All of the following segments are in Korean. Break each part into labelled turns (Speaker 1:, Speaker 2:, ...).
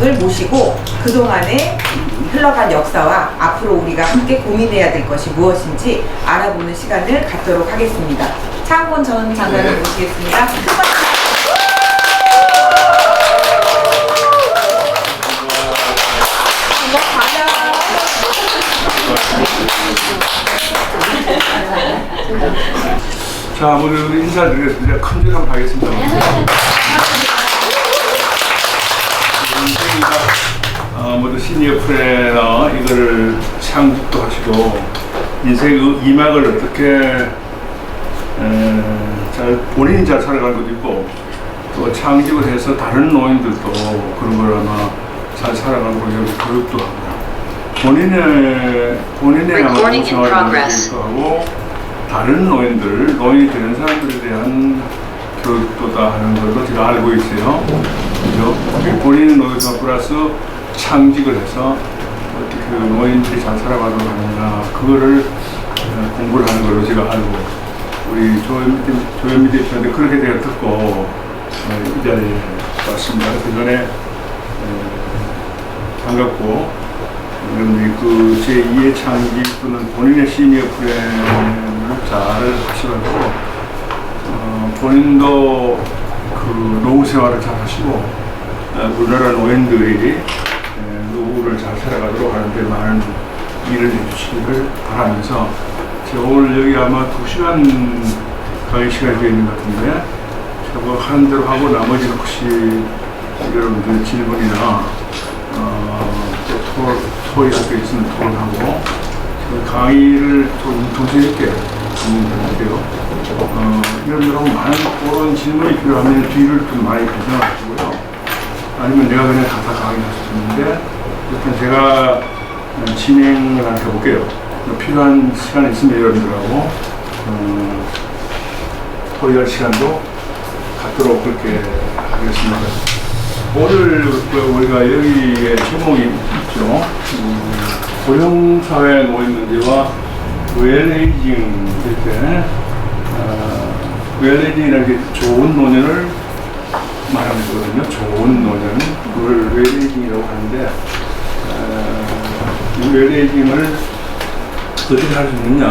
Speaker 1: 교수님을 모시고 그동안에 흘러간 역사와 앞으로 우리가 함께 고민해야 될 것이 무엇인지 알아보는 시간을 갖도록 하겠습니다. 차은권 전 장관을 모시겠습니다. 큰 박수.
Speaker 2: 자, 모두 인사드리겠습니다. 큰절 한번 하겠습니다. 모두 시니어 프레너 이거를 창립도 하시고 인생의 이막을 어떻게 본인이 잘 살아가는 것도 있고 또 창직을 해서 다른 노인들도 그런 걸 아마 잘 살아가고 여기 교육도 합니다. 본인의 아마 생활을 하고 다른 노인이 되는 사람들에 대한 교육도 다 하는 걸로 제가 알고 있어요. 그죠? 본인의 노인성 플러스 창직을 해서 어떻게 그 노인들이 잘 살아가도록 하느냐, 그거를 공부를 하는 걸로 제가 알고, 우리 조현미 대표한테 그렇게 제가 듣고 이 자리에 왔습니다. 그 전에 반갑고, 여러분들이 그 제2의 창직 또는 본인의 시니어 프레임을 잘 하셔가지고, 본인도 그 노후 생활을 잘 하시고, 우리나라 노인들이 노후를 잘 살아가도록 하는데 많은 일을 해주시기를 바라면서, 제가 오늘 여기 아마 2시간 강의 시간이 되어 있는 것 같은데, 저거 하는 대로 하고 나머지는 혹시 여러분들 질문이나 또 토의할 때 있으면 토론하고, 강의를 좀 정신 있게 하는 건데요. 여러분들하고 많은 그런 질문이 필요하면 뒤를 좀 많이 변경하시고요. 아니면 내가 그냥 다 강의할 수 있는데, 일단 제가 진행을 한번 해볼게요. 필요한 시간이 있으면 여러분들하고 토의할 시간도 갖도록 그렇게 하겠습니다. 오늘 우리가 여기에 제목이 있죠. 고령사회 노인 문제와 웰에이징, 이렇게 웰에이징이라는 게 좋은 노년을 말하는 거거든요. 좋은 노년, 그걸 웰에이징이라고 하는데, 이 웰에이징을 어떻게 할 수 있느냐,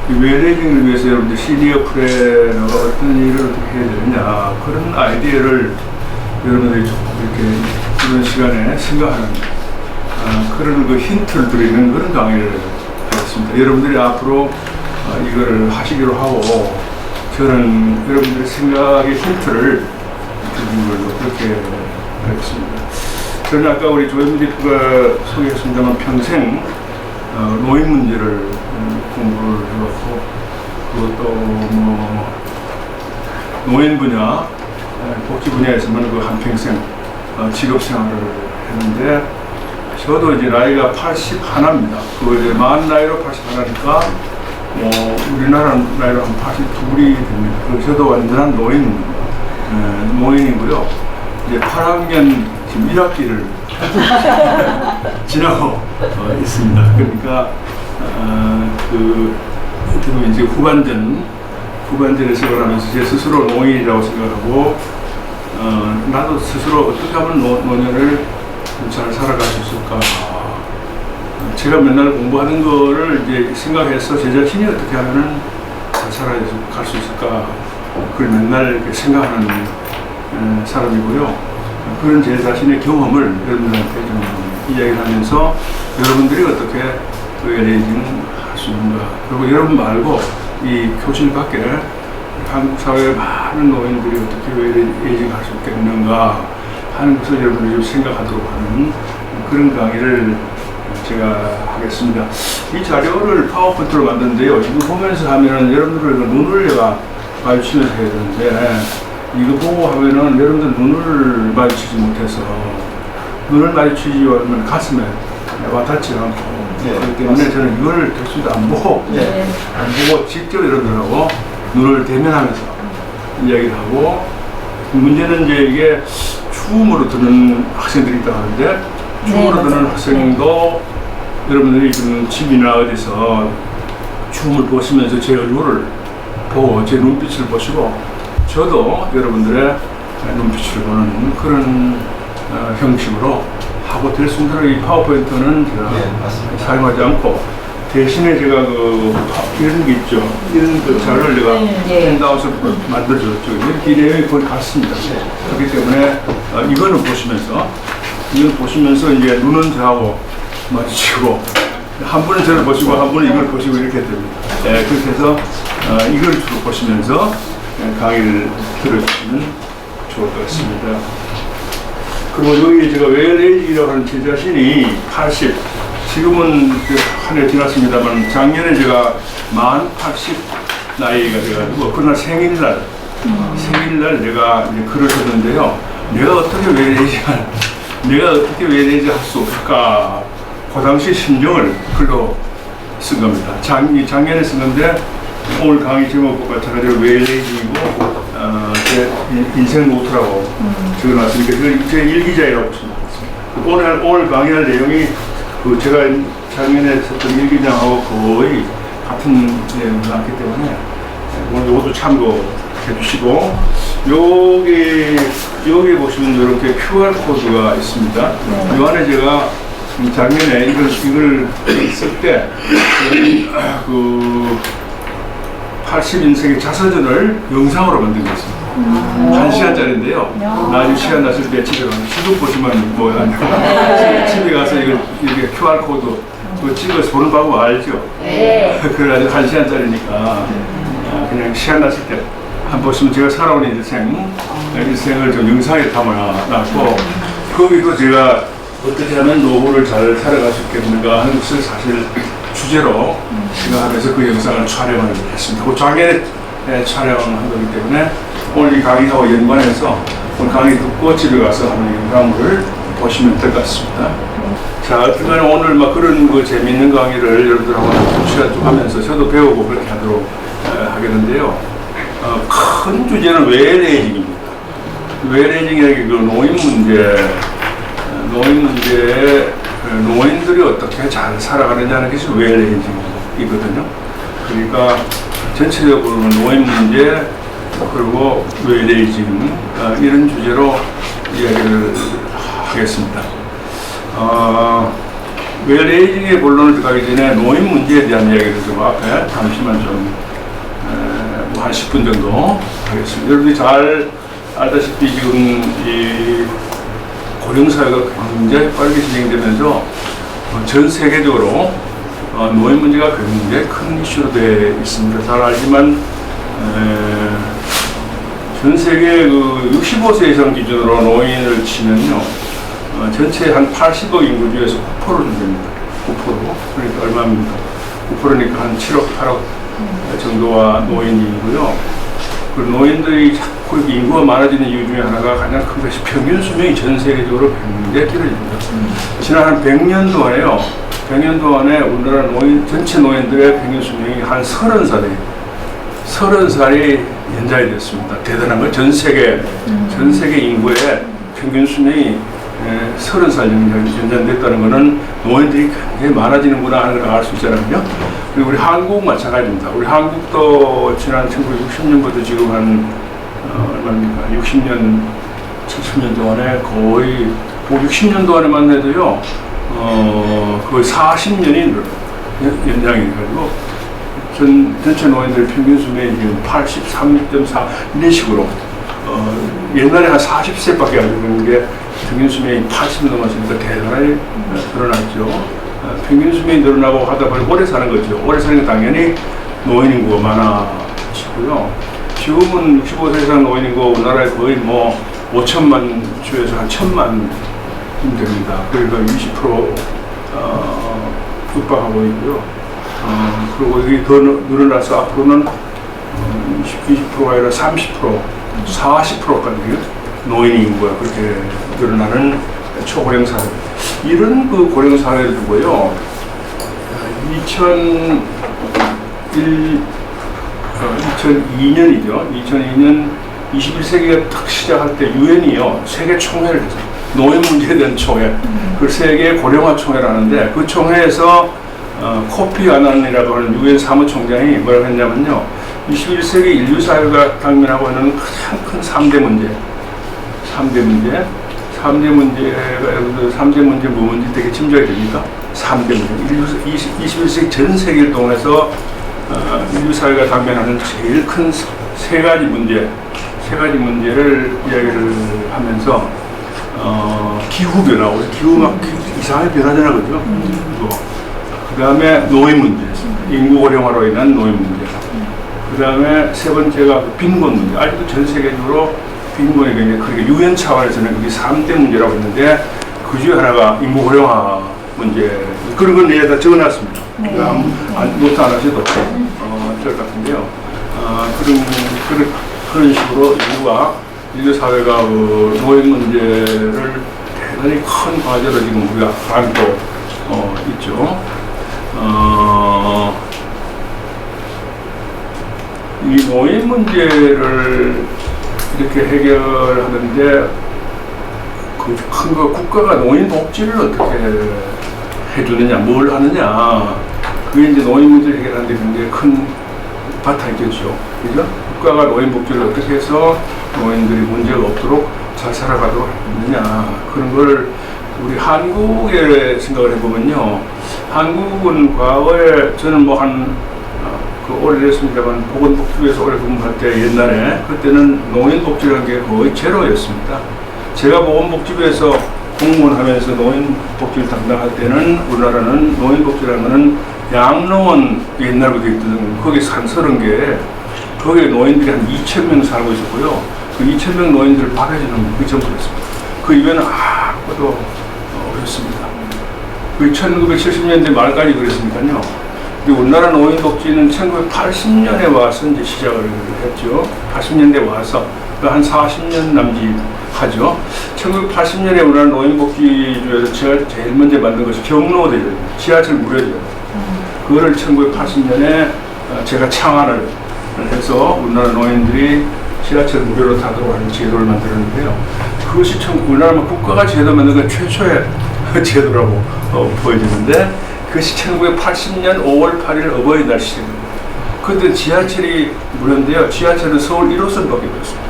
Speaker 2: 이 웰에이징을 위해서 여러분들 시니어 프레너가 어떤 일을 어떻게 해야 되느냐, 그런 아이디어를 여러분들이 조금 이렇게 이런 시간에 생각하는 그런 그 힌트를 드리는 그런 강의를 하겠습니다. 여러분들이 앞으로 이거를 하시기로 하고, 저는 여러분들의 생각의 힌트를 드리는 걸로 그렇게 하겠습니다. 저는 아까 우리 조현미 대표가 소개했습니다만 평생 노인 문제를 공부를 해왔고, 그것도 뭐 노인 분야, 복지 분야에서만 그 한평생 직업 생활을 했는데, 저도 이제 나이가 81입니다. 그 이제 만 나이로 81이니까 우리나라 나이로 한 82이 됩니다. 그래서 저도 완전한 노인이고요. 이제 8학년 지금 1학기를 지나고 있습니다. 그러니까 어떻게 보면 이제 후반전에 생각을 하면서 제 스스로 노인이라고 생각하고, 나도 스스로 어떻게 하면 노년을 잘 살아갈 수 있을까. 제가 맨날 공부하는 거를 이제 생각해서 제 자신이 어떻게 하면은 잘 살아갈 수 있을까. 그걸 맨날 이렇게 생각하는 사람이고요. 그런 제 자신의 경험을 여러분들한테 좀 이야기를 하면서 여러분들이 어떻게 그 웰에이징을 할 수 있는가. 그리고 여러분 말고 이 교실 밖에 한국 사회의 많은 노인들이 어떻게 웰에이징 할 수 있겠는가 하는 것을 여러분들이 좀 생각하도록 하는 그런 강의를 제가 하겠습니다. 이 자료를 파워포인트로 만드는데요. 이거 보면서 하면은 여러분들 눈을 내가 마주치면서 해야 되는데, 이거 보고 하면은 여러분들 눈을 마주치지 못해서, 눈을 마주치지 않으면 가슴에 와닿지 않고, 그렇기 때문에 저는 이걸 text도 안 보고 직접 여러분들하고 눈을 대면하면서 이야기를 하고, 문제는 이제 이게 춤으로 듣는 학생들이 있다고 하는데, 춤으로 듣는 학생도 여러분들이 지금 집이나 어디서 춤을 보시면서 제 얼굴을 보고 제 눈빛을 보시고, 저도 여러분들의 눈빛을 보는 그런 형식으로 하고 될 수 있도록 이 파워포인트는 제가
Speaker 3: 맞습니다.
Speaker 2: 사용하지 않고 대신에 제가 이런 게 있죠. 이런 그 자료를 제가 핸드아웃을 만들어줬죠. 이 내용이 거의 같습니다. 그렇기 때문에 이거는 보시면서 이제 눈은 저하고 마주치고 한 분은 저를 보시고 한 분은 이걸 보시고 이렇게 됩니다. 그렇게 해서 이걸 주로 보시면서 강의를 들어주시면 좋을 것 같습니다. 그리고 여기 제가 웰에이지라고 하는 제 자신이 80, 지금은 한 해 지났습니다만 작년에 제가 만 80 나이가 돼가지고 그날 생일날 내가 이제 글을 썼는데요. 내가 어떻게 웰에이지 할 수 없을까? 그 당시 심정을 글로 쓴 겁니다. 작년에 쓴 건데 오늘 강의 제목과 마찬가지로 웰에이지이고 제 인생 노트라고 적어놨으니까 제 일기자라고 보시면 오늘 강의할 내용이 제가 작년에 썼던 일기장하고 거의 같은 내용이 나왔기 때문에 오늘 이것도 참고해 주시고 여기 보시면 이렇게 QR 코드가 있습니다. 이 안에 제가 작년에 이걸 쓸 때 80인생의 자서전을 영상으로 만든 게 있습니다. 1시간짜리인데요. 나중에 시간 났을 때 집에 가서 지금 보시면 집에 가서 이렇게 QR코드 그거 찍어서 보는 방법 알죠? 네. 그래가지고 1시간짜리니까 그냥 시간 났을 때 한번 보시면 제가 살아온 일생을 좀 영상에 담아놨고 거기도 제가 어떻게 하면 노후를 잘 살아갈 수 있겠는가 하는 것을 사실 주제로 생각하면서 그 영상을 촬영을 했습니다. 그 작년에 촬영한 거기 때문에 오늘 이 강의하고 연관해서 오늘 강의 듣고 집에 가서 하는 영상을 보시면 될 것 같습니다. 자, 어쨌든 오늘 막 그런 재미있는 강의를 여러분들하고 시간 좀 하면서 저도 배우고 그렇게 하도록 하겠는데요. 큰 주제는 웰에이징입니다. 웰에이징이라는 게 노인 문제, 노인들이 어떻게 잘 살아가느냐는 것이 웰에이징이거든요. 그러니까 전체적으로는 노인 문제 그리고 웰에이징 이런 주제로 이야기를 하겠습니다. 웰에이징의 본론을 들어가기 전에 노인 문제에 대한 이야기를 좀 앞에 잠시만 좀 한 10분 정도 하겠습니다. 여러분이 잘 알다시피 지금 이 고령사회가 굉장히 빠르게 진행되면서 전 세계적으로 노인 문제가 굉장히 큰 이슈로 되어 있습니다. 잘 알지만 전 세계 65세 이상 기준으로 노인을 치면요, 전체 한 80억 인구 중에서 9% 정도입니다. 9%. 그러니까 얼마입니까? 9%니까 한 7억, 8억 정도가 노인이고요. 그 노인들이 자꾸 인구가 많아지는 이유 중에 하나가 가장 큰 것이 평균 수명이 전 세계적으로 굉장히 길어집니다. 지난 한 100년 동안에요. 100년 동안에 우리나라 전체 노인들의 평균 수명이 한 30살이 연장이 됐습니다. 대단한 거. 전 세계 인구의 평균 수명이 30살 연장됐다는 것은 노인들이 굉장히 많아지는구나 하는 걸 알 수 있잖아요. 그리고 우리 한국 마찬가지입니다. 우리 한국도 지난 1960년부터 지금 한 얼마입니까? 60년, 70년 동안에 거의 60년 동안에만 해도요, 거의 40년이 연장이 돼가지고 전체 노인들의 평균 수명이 지금 83.4 이런 식으로 옛날에 한 40세밖에 안 되는 게 평균 수명이 80이 넘었으니까 대단히 늘어났죠. 평균 수명이 늘어나고 하다 보니 오래 사는 거죠. 오래 사는 게 당연히 노인 인구가 많아지고요. 지금은 65세 이상 노인 인구가 우리나라에 거의 5천만 주에서 한 1,000만 됩니다. 그러니까 20% 육박하고 있고요. 그리고 이게 더 늘어나서 앞으로는 20%가 아니라 30%, 40%까지 노인 인구가 그렇게 늘어나는 초고령 사회. 이런 고령 사회를 두고요. 2002년이죠. 2002년 21세기가 딱 시작할 때 유엔이요 세계 총회를 했어요. 노인 문제에 대한 총회. 그 세계 고령화 총회를 하는데 그 총회에서 코피 아난이라고 하는 유엔 사무총장이 뭐라고 했냐면요. 21세기 인류 사회가 당면하고 있는 가장 큰 3대 문제. 3대 문제가, 3대 문제 뭐 문제 되게 짐작이 됩니까? 3대 문제. 21세기 전 세계를 통해서 인류 사회가 당면하는 제일 큰 세 가지 문제를 이야기를 하면서 기후 변화, 기후 막 이상하게 변하잖아, 그죠? 그 다음에 노인 문제, 인구 고령화로 인한 노인 문제. 그 다음에 세 번째가 빈곤 문제. 아직도 전 세계적으로 빈곤이 굉장히 크게 유엔 차원에서는 그게 3대 문제라고 했는데 그 중에 하나가 인구 고령화 문제. 그런 건 내가 다 적어놨습니다. 노트 안 하셔도 될 것 같은데요. 그런 식으로 인류 사회가 노인 문제를 대단히 큰 과제로 지금 우리가 안고 있죠. 이 노인 문제를 이렇게 해결하는데 큰 거 국가가 노인 복지를 어떻게 해주느냐, 뭘 하느냐, 그게 이제 노인 문제를 해결하는데 굉장히 큰 바탕이겠죠. 그죠? 국가가 노인 복지를 어떻게 해서 노인들이 문제가 없도록 잘 살아가도록 하느냐, 그런 걸 우리 한국에 생각을 해보면요. 한국은 과거에 저는 오래됐습니다만 보건복지부에서 오래 근무할 때 옛날에 그때는 노인복지라는 게 거의 제로였습니다. 제가 보건복지부에서 공무원 하면서 노인복지를 담당할 때는 우리나라는 노인복지라는 거는 양로원 옛날부터 있던 거기 산 30개 거기에 노인들이 한 2,000명 살고 있었고요. 그 2,000명 노인들을 밥 해주는 그 전부였습니다. 그 이외에는 아무것도 없었습니다. 그 1970년대 말까지 그랬으니까요. 우리나라 노인복지는 1980년에 와서 이제 시작을 했죠. 80년대 와서 한 40년 남짓 하죠. 1980년에 우리나라 노인복지주에서 제가 제일 먼저 만든 것이 경로대죠. 지하철 무료죠. 그거를 1980년에 제가 창안을 해서 우리나라 노인들이 지하철 무료로 타도록 하는 제도를 만들었는데요. 그것이 우리나라 국가가 제도 만든 건 최초의 제도라고 보여지는데 그것이 1980년 5월 8일 어버이날 시절입니다. 그때 지하철이 무료인데요. 지하철은 서울 1호선밖에 없습니다.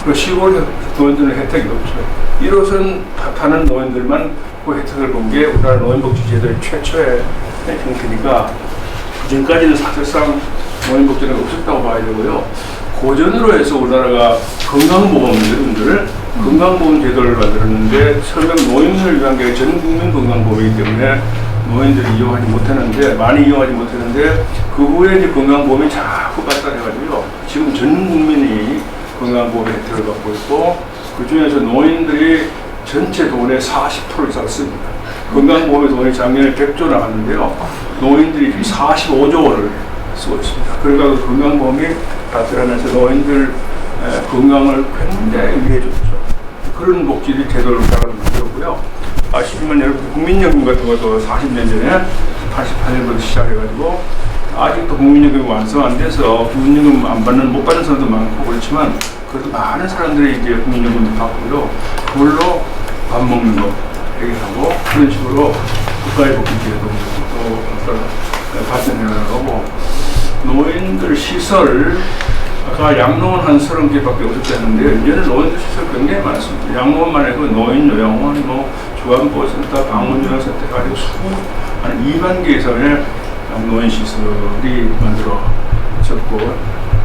Speaker 2: 그 시골 노인들은 혜택이 없죠. 1호선 타는 노인들만 그 혜택을 본 게 우리나라 노인복지제도의 최초의 형태니까 그전까지는 사실상 노인복지는 없었다고 봐야 되고요. 고전으로 해서 우리나라가 건강보험 제도를 만들었는데 설령 노인을 위한 게 전국민 건강보험이기 때문에 노인들이 이용하지 못했는데 많이 이용하지 못했는데 그 후에 이제 건강보험이 자꾸 발달해가지고요. 지금 전 국민이 건강보험 혜택을 받고 있고 그 중에서 노인들이 전체 돈의 40% 이상 씁니다. 건강보험의 돈이 작년에 100조 나왔는데요. 노인들이 45조 원을 쓰고 있습니다. 그러니까 그 건강보험이 발달하면서 노인들 건강을 굉장히 위해줬죠. 그런 복지를 제도를 만들었고요. 아시지만 여러분 국민연금 같은 것도 40년 전에 88년부터 시작해가지고 아직도 국민연금이 완성 안 돼서 국민연금 못 받는 사람도 많고 그렇지만 그래도 많은 사람들이 이제 국민연금을 받고요. 그걸로 밥 먹는 거 해결하고 그런 식으로 국가의 복지제도 또 발전해 나가고 노인들 시설 아까 양로원 한 30개밖에 없었다는데 이제는 노인들 시설 굉장히 많습니다. 양로원만 해도 노인 요양원, 주간보호센터, 방문요양센터 가지고 한 2만 개 이상의 노인 시설이 만들어졌고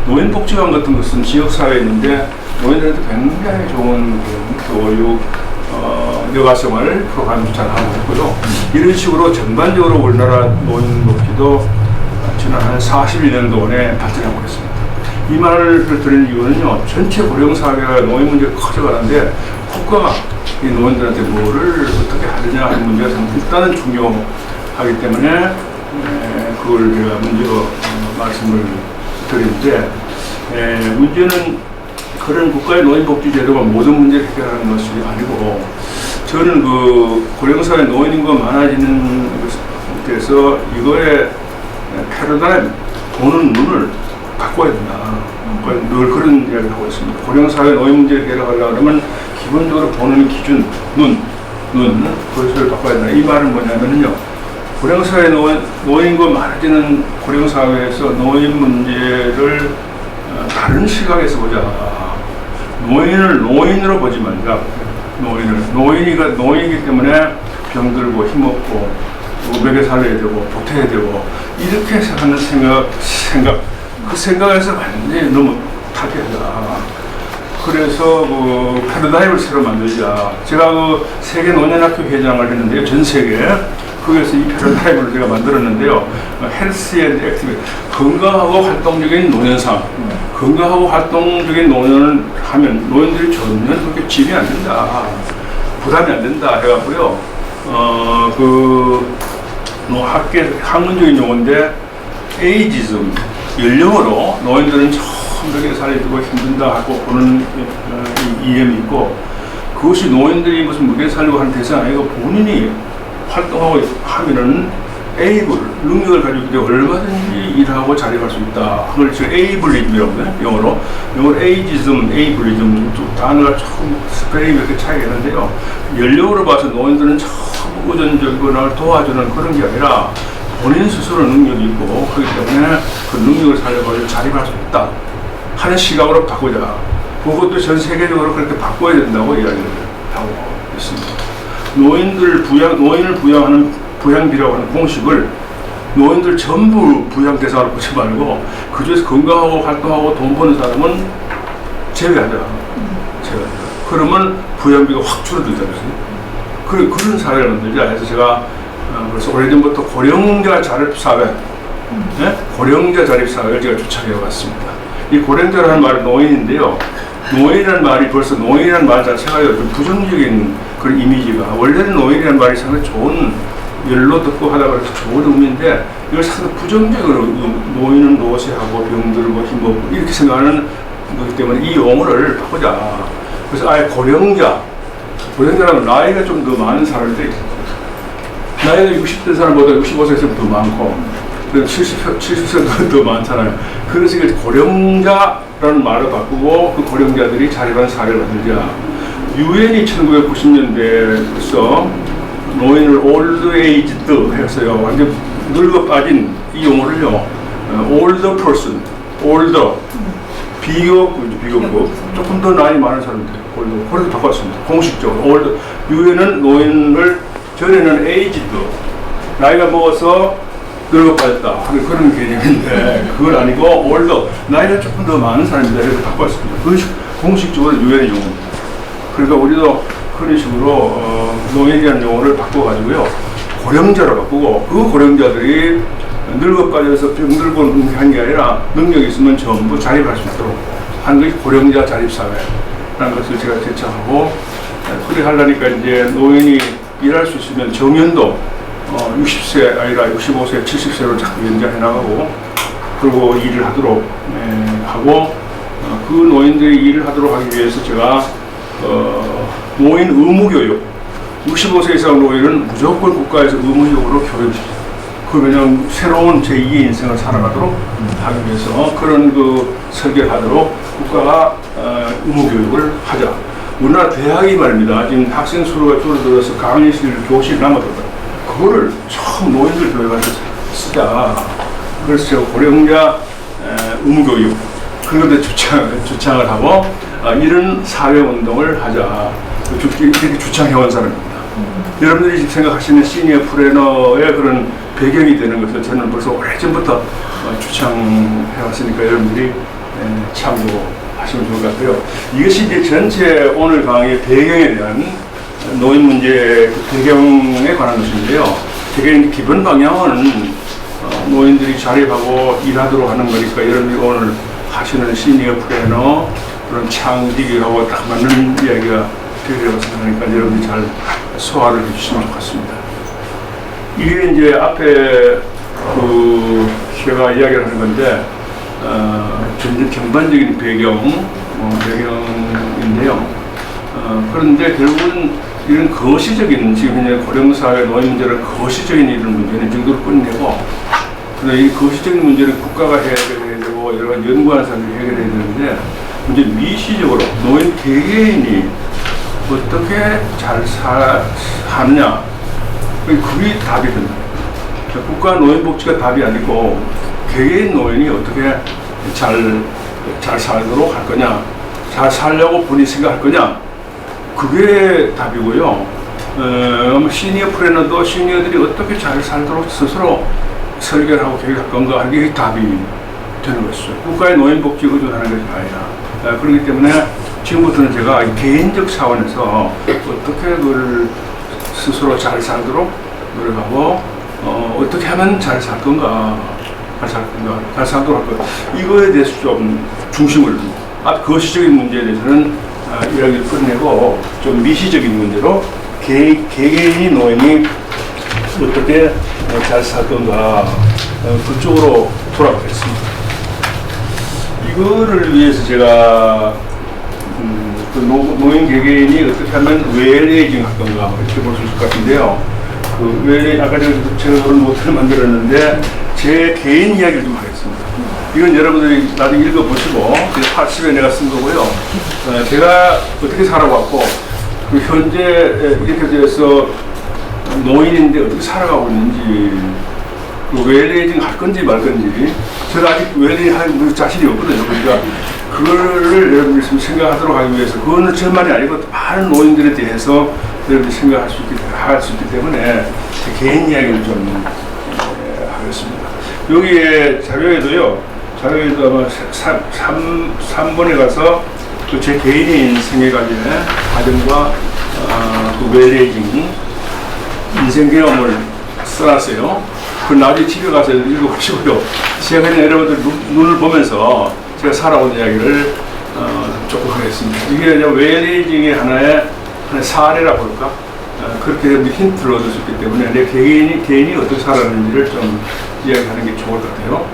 Speaker 2: 노인복지관 같은 것은 지역사회에 있는데 노인들한테 굉장히 좋은 교육, 여가생활 프로그램도 잘 하고 있고요. 이런 식으로 전반적으로 우리나라 노인복지도 지난 한 41년 동안에 발전하고 있습니다. 이 말을 드리는 이유는요, 전체 고령사회가 노인 문제가 커져가는데 국가가 이 노인들한테 뭐를 어떻게 하느냐 하는 문제가 일단은 중요하기 때문에 그걸 제가 먼저 말씀을 드리는데 문제는 그런 국가의 노인복지제도가 모든 문제를 해결하는 것이 아니고 저는 그 고령사회 노인 인구가 많아지는 데서 이거의 패러다임, 보는 눈을 바꿔야 된다. 늘 그런 이야기를 하고 있습니다. 고령사회 노인 문제를 해결하려고 하면 기본적으로 보는 기준, 그것을 바꿔야 된다. 이 말은 뭐냐면요. 고령사회 노인과 많아지는 고령사회에서 노인 문제를 다른 시각에서 보자. 노인을 노인으로 보지 말자. 노인이기 때문에 병들고 힘없고 먹여 살려야 되고 보태야 되고 이렇게 하는 생각 그 생각에서 완전히 너무 타격이다. 그래서 그 패러다임을 새로 만들자. 제가 그 세계 노년학교 회장을 했는데요, 전 세계. 거기서 이 패러다임을 제가 만들었는데요. 헬스 앤 액티비티, 건강하고 활동적인 노년상. 건강하고 활동적인 노년을 하면 노인들이 전혀 그렇게 짐이 안 된다. 부담이 안 된다 해갖고요. 학문적인 용어인데 에이지즘, 연령으로 노인들은 처음 살이 들고 힘든다 하고 보는 이념이 있고, 그것이 노인들이 무슨 무게 살려고 하는 대상이 아니고 본인이 활동하고 하면은 에이블, 능력을 가지고 있는데 얼마든지 일하고 자립할 수 있다. 그걸 지금 에이블리즘이라고 해요, 영어로. 에이지즘, 에이블리즘, 단어가 조금 스펠링이 이렇게 차이가 있는데요. 연령으로 봐서 노인들은 처음 의존적이거나 도와주는 그런 게 아니라 본인 스스로 능력이 있고, 그렇기 때문에 그 능력을 살려가지고 자립할 수 있다 하는 시각으로 바꾸자. 그것도 전 세계적으로 그렇게 바꿔야 된다고 이야기를 하고 있습니다. 노인을 부양하는 부양비라고 하는 공식을 노인들 전부 부양 대상으로 보지 말고 그중에서 건강하고 활동하고 돈 버는 사람은 제외하자. 그러면 부양비가 확 줄어들잖아요. 그런 사회를 만들자 해서 제가 그래서 오래전부터 고령자 자립사회, 고령자 자립사회를 제가 주창해 왔습니다. 이 고령자라는 말은 노인인데요. 노인이라는 말이 벌써 노인이라는 말 자체가 좀 부정적인 그런 이미지가, 원래는 노인이라는 말이 상당히 좋은, 열로 듣고 하다가 이렇게 좋은 의미인데 이걸 상당히 부정적으로 노인은 노쇠하고 병들고 힘없고 이렇게 생각하는 거기 때문에 이 용어를 바꾸자. 그래서 아예 고령자라면 나이가 좀 더 많은 사람들이, 나이가 60대 사람보다 65세에서 더 많고 70세도 더 많잖아요. 그래서 이걸 고령자라는 말을 바꾸고 그 고령자들이 자립하는 사회를 만들자. 유엔이 1990년대에서 노인을 올드 에이지드 했어요. 완전 늙어 빠진 이 용어를요, 올더 퍼슨, 올더, 비교급, 조금 더 나이 많은 사람들, 그렇게 바꿨습니다. 공식적으로. 올더. 유엔은 노인을, 전에는 에이지드, 나이가 먹어서 늙어 빠졌다 하는 그런 개념인데, 그건 아니고 올더, 나이가 조금 더 많은 사람이다 이렇게 바꿨습니다. 그것이 공식적으로 유엔의 용어입니다. 그러니까 우리도 그런 식으로 노인이라는 용어를 바꿔가지고요, 고령자로 바꾸고, 그 고령자들이 늙어 빠져서 병들고 한 게 아니라 능력이 있으면 전부 자립할 수 있도록 하는 것이 고령자 자립사회라는 것을 제가 제창하고, 그래 하려니까 이제 노인이 일할 수 있으면 정년도 60세 아니라 65세, 70세로 자꾸 연장해 나가고, 그리고 일을 하도록 하고, 그 노인들이 일을 하도록 하기 위해서 제가 노인 의무교육, 65세 이상 노인은 무조건 국가에서 의무적으로 교육시키죠. 그러면 새로운 제2의 인생을 살아가도록 하기 위해서 그런 그 설계하도록 국가가 의무교육을 하자. 우리나라 대학이 말입니다. 지금 학생 수가 줄어들어서 강의실, 교실 남아들어요. 그거를 처음 노인들 교육한테 쓰자. 그래서 제가 고령자 의무교육, 그런 것도 주창을 하고, 이런 사회운동을 하자. 이렇게 주창해온 사람입니다. 여러분들이 지금 생각하시는 시니어 플래너의 그런 배경이 되는 것을 저는 벌써 오래전부터 주창해왔으니까 여러분들이 참고하시면 좋을 것 같아요. 이것이 이제 전체 오늘 강의의 배경에 대한 노인 문제 배경에 관한 것인데요. 배경 기본 방향은 노인들이 자립하고 일하도록 하는 거니까 여러분들이 오늘 하시는 시니어 플래너 그런 창직하고 딱 맞는 이야기가 되리라고 생각하니까 여러분들이 잘 소화를 해주시면 좋겠습니다. 이게 이제 앞에 제가 이야기를 하는 건데, 전반적인 배경인데요. 그런데 결국은 이런 거시적인, 지금 현재 고령사회 노인 문제는 거시적인 이런 문제는 이 정도로 끝내고, 그런데 이 거시적인 문제는 국가가 해결해야 되고 여러 가지 연구하는 사람들이 해결해야 되는데, 이제 미시적으로 노인 개개인이 어떻게 잘 하느냐, 그게 답이 된다. 국가 노인복지가 답이 아니고 개개인 노인이 어떻게 잘 살도록 할 거냐, 잘 살려고 본인이 생각할 거냐, 그게 답이고요. 시니어 플래너도 시니어들이 어떻게 잘 살도록 스스로 설계하고 계획할 건가 하는 게 답이 되는 것이죠. 국가의 노인복지 의존하는 것이 아니라. 그렇기 때문에 지금부터는 제가 개인적 차원에서 어떻게 그걸 스스로 잘 살도록 노력하고 어떻게 하면 잘 살 건가, 잘 살도록 할 건가, 이거에 대해서 좀 중심을 거시적인 문제에 대해서는 이야기를 끝내고 좀 미시적인 문제로 개개인이 노인이 어떻게 잘 살 건가 그쪽으로 돌아가겠습니다. 이거를 위해서 제가 그 노인 개개인이 어떻게 하면 웰에이징 할 건가 이렇게 볼 수 있을 것 같은데요. 그 웰에이징 아까 제가 그런 노트를 만들었는데 제 개인 이야기를 좀 하겠습니다. 이건 여러분들이 나중에 읽어보시고 80에 내가 쓴 거고요. 제가 어떻게 살아왔고 그 현재 이렇게 돼서 노인인데 어떻게 살아가고 있는지 그 웰에이징 할 건지 말 건지 제가 아직 웰에이징 할 자신이 없거든요. 그러니까 그거를 여러분들이 생각하도록 하기 위해서 그거는 저만이 아니고 많은 노인들에 대해서 여러분들이 생각할 수 있기 때문에 제 개인 이야기를 좀 하겠습니다. 여기에 자료에도 아마 3번에 가서 그 제 개인의 인생에 관련 과정과 그 웰에이징 인생 경험을 써놨어요. 그 나중에 집에 가서 읽어보시고요. 제가 그냥 여러분들 눈을 보면서 제가 살아온 이야기를 조금 하겠습니다. 이게 웰에이징의 하나의 사례라고 할까? 그렇게 힌트를 얻을 수 있기 때문에 내 개인이 어떻게 살았는지를 좀 이야기하는 게 좋을 것 같아요.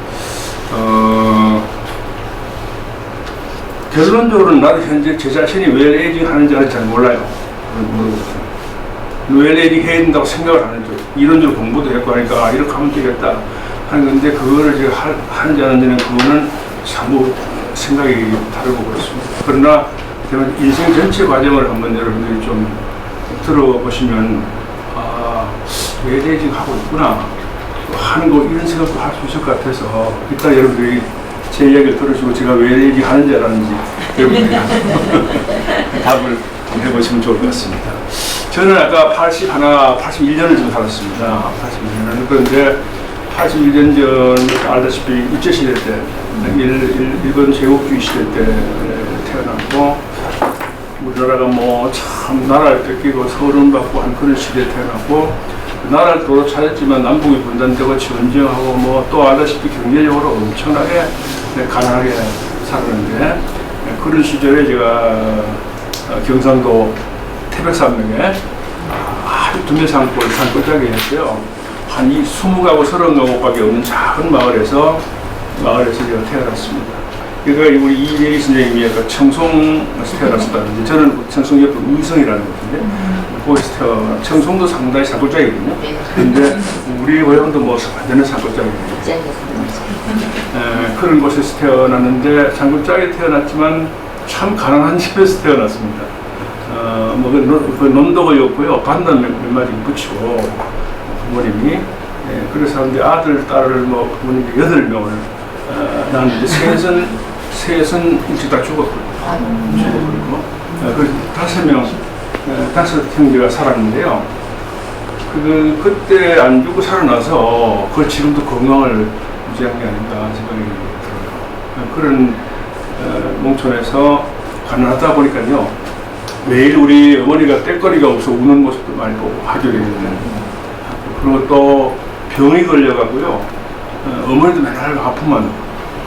Speaker 2: 결론적으로는 나도 현재 제 자신이 웰에이징 하는지는 잘 몰라요. 웰에이징 해야 된다고 생각을 하는지 이런저런 공부도 했고 하니까 이렇게 하면 되겠다 하는 건데 그거를 제가 하는지 안 하는지는 그거는 사무 생각이 다르고 그렇습니다. 그러나 인생 전체 과정을 한번 여러분들이 좀 들어보시면 웰에이징 하고 있구나 하는 거 이런 생각도 할 수 있을 것 같아서 이따 여러분들이 제 이야기를 들으시고 제가 왜 얘기하는지 안 하는지 여러분들이 답을 해보시면 좋을 것 같습니다. 저는 아까 81년을 좀 살았습니다. 81년은 그런데 81년 전 알다시피 일제시대 때 일본 제국주의 시대 때 태어났고 우리나라가 뭐 참 나라를 뺏기고 서름받고 한 그런 시대에 태어났고 나라를 도로 찾았지만 남북이 분단되고 전쟁하고 뭐 또 알다시피 경제적으로 엄청나게 가난하게 살았는데 그런 시절에 제가 경상도 태백산맥에 아주 두메 산골짜기에 했어요. 한 20가구 30가구밖에 없는 작은 마을에서 제가 태어났습니다. 그러니까 우리 이재희 선생님이 청송에서 태어났었다는데 저는 청송 옆에 의성이라는 곳인데 거기서 태어나 청송도 상당히 산골짜기거든요. 그런데 우리 고향도 뭐 완전히 산골짜기거든요. 그런 곳에서 태어났는데 산골짜기에 태어났지만 참 가난한 집에서 태어났습니다. 그 논덕이었고요. 반단 몇 마디 붙이고 부모님이 그래서 하는데 아들, 딸을 뭐 부모님이 8명을 낳았는데 셋은 일찍 다 죽었거든요. 그래서 5 형제가 살았는데요. 그때 안 죽고 살아나서 지금도 건강을 유지한 게 아닌가 생각이 들어요. 그런 농촌에서 가난하다 보니까요. 매일 우리 어머니가 땔거리가 없어 우는 모습도 많이 보고 하교에 있는. 그리고 또 병이 걸려가고요. 어머니도 맨날 아프면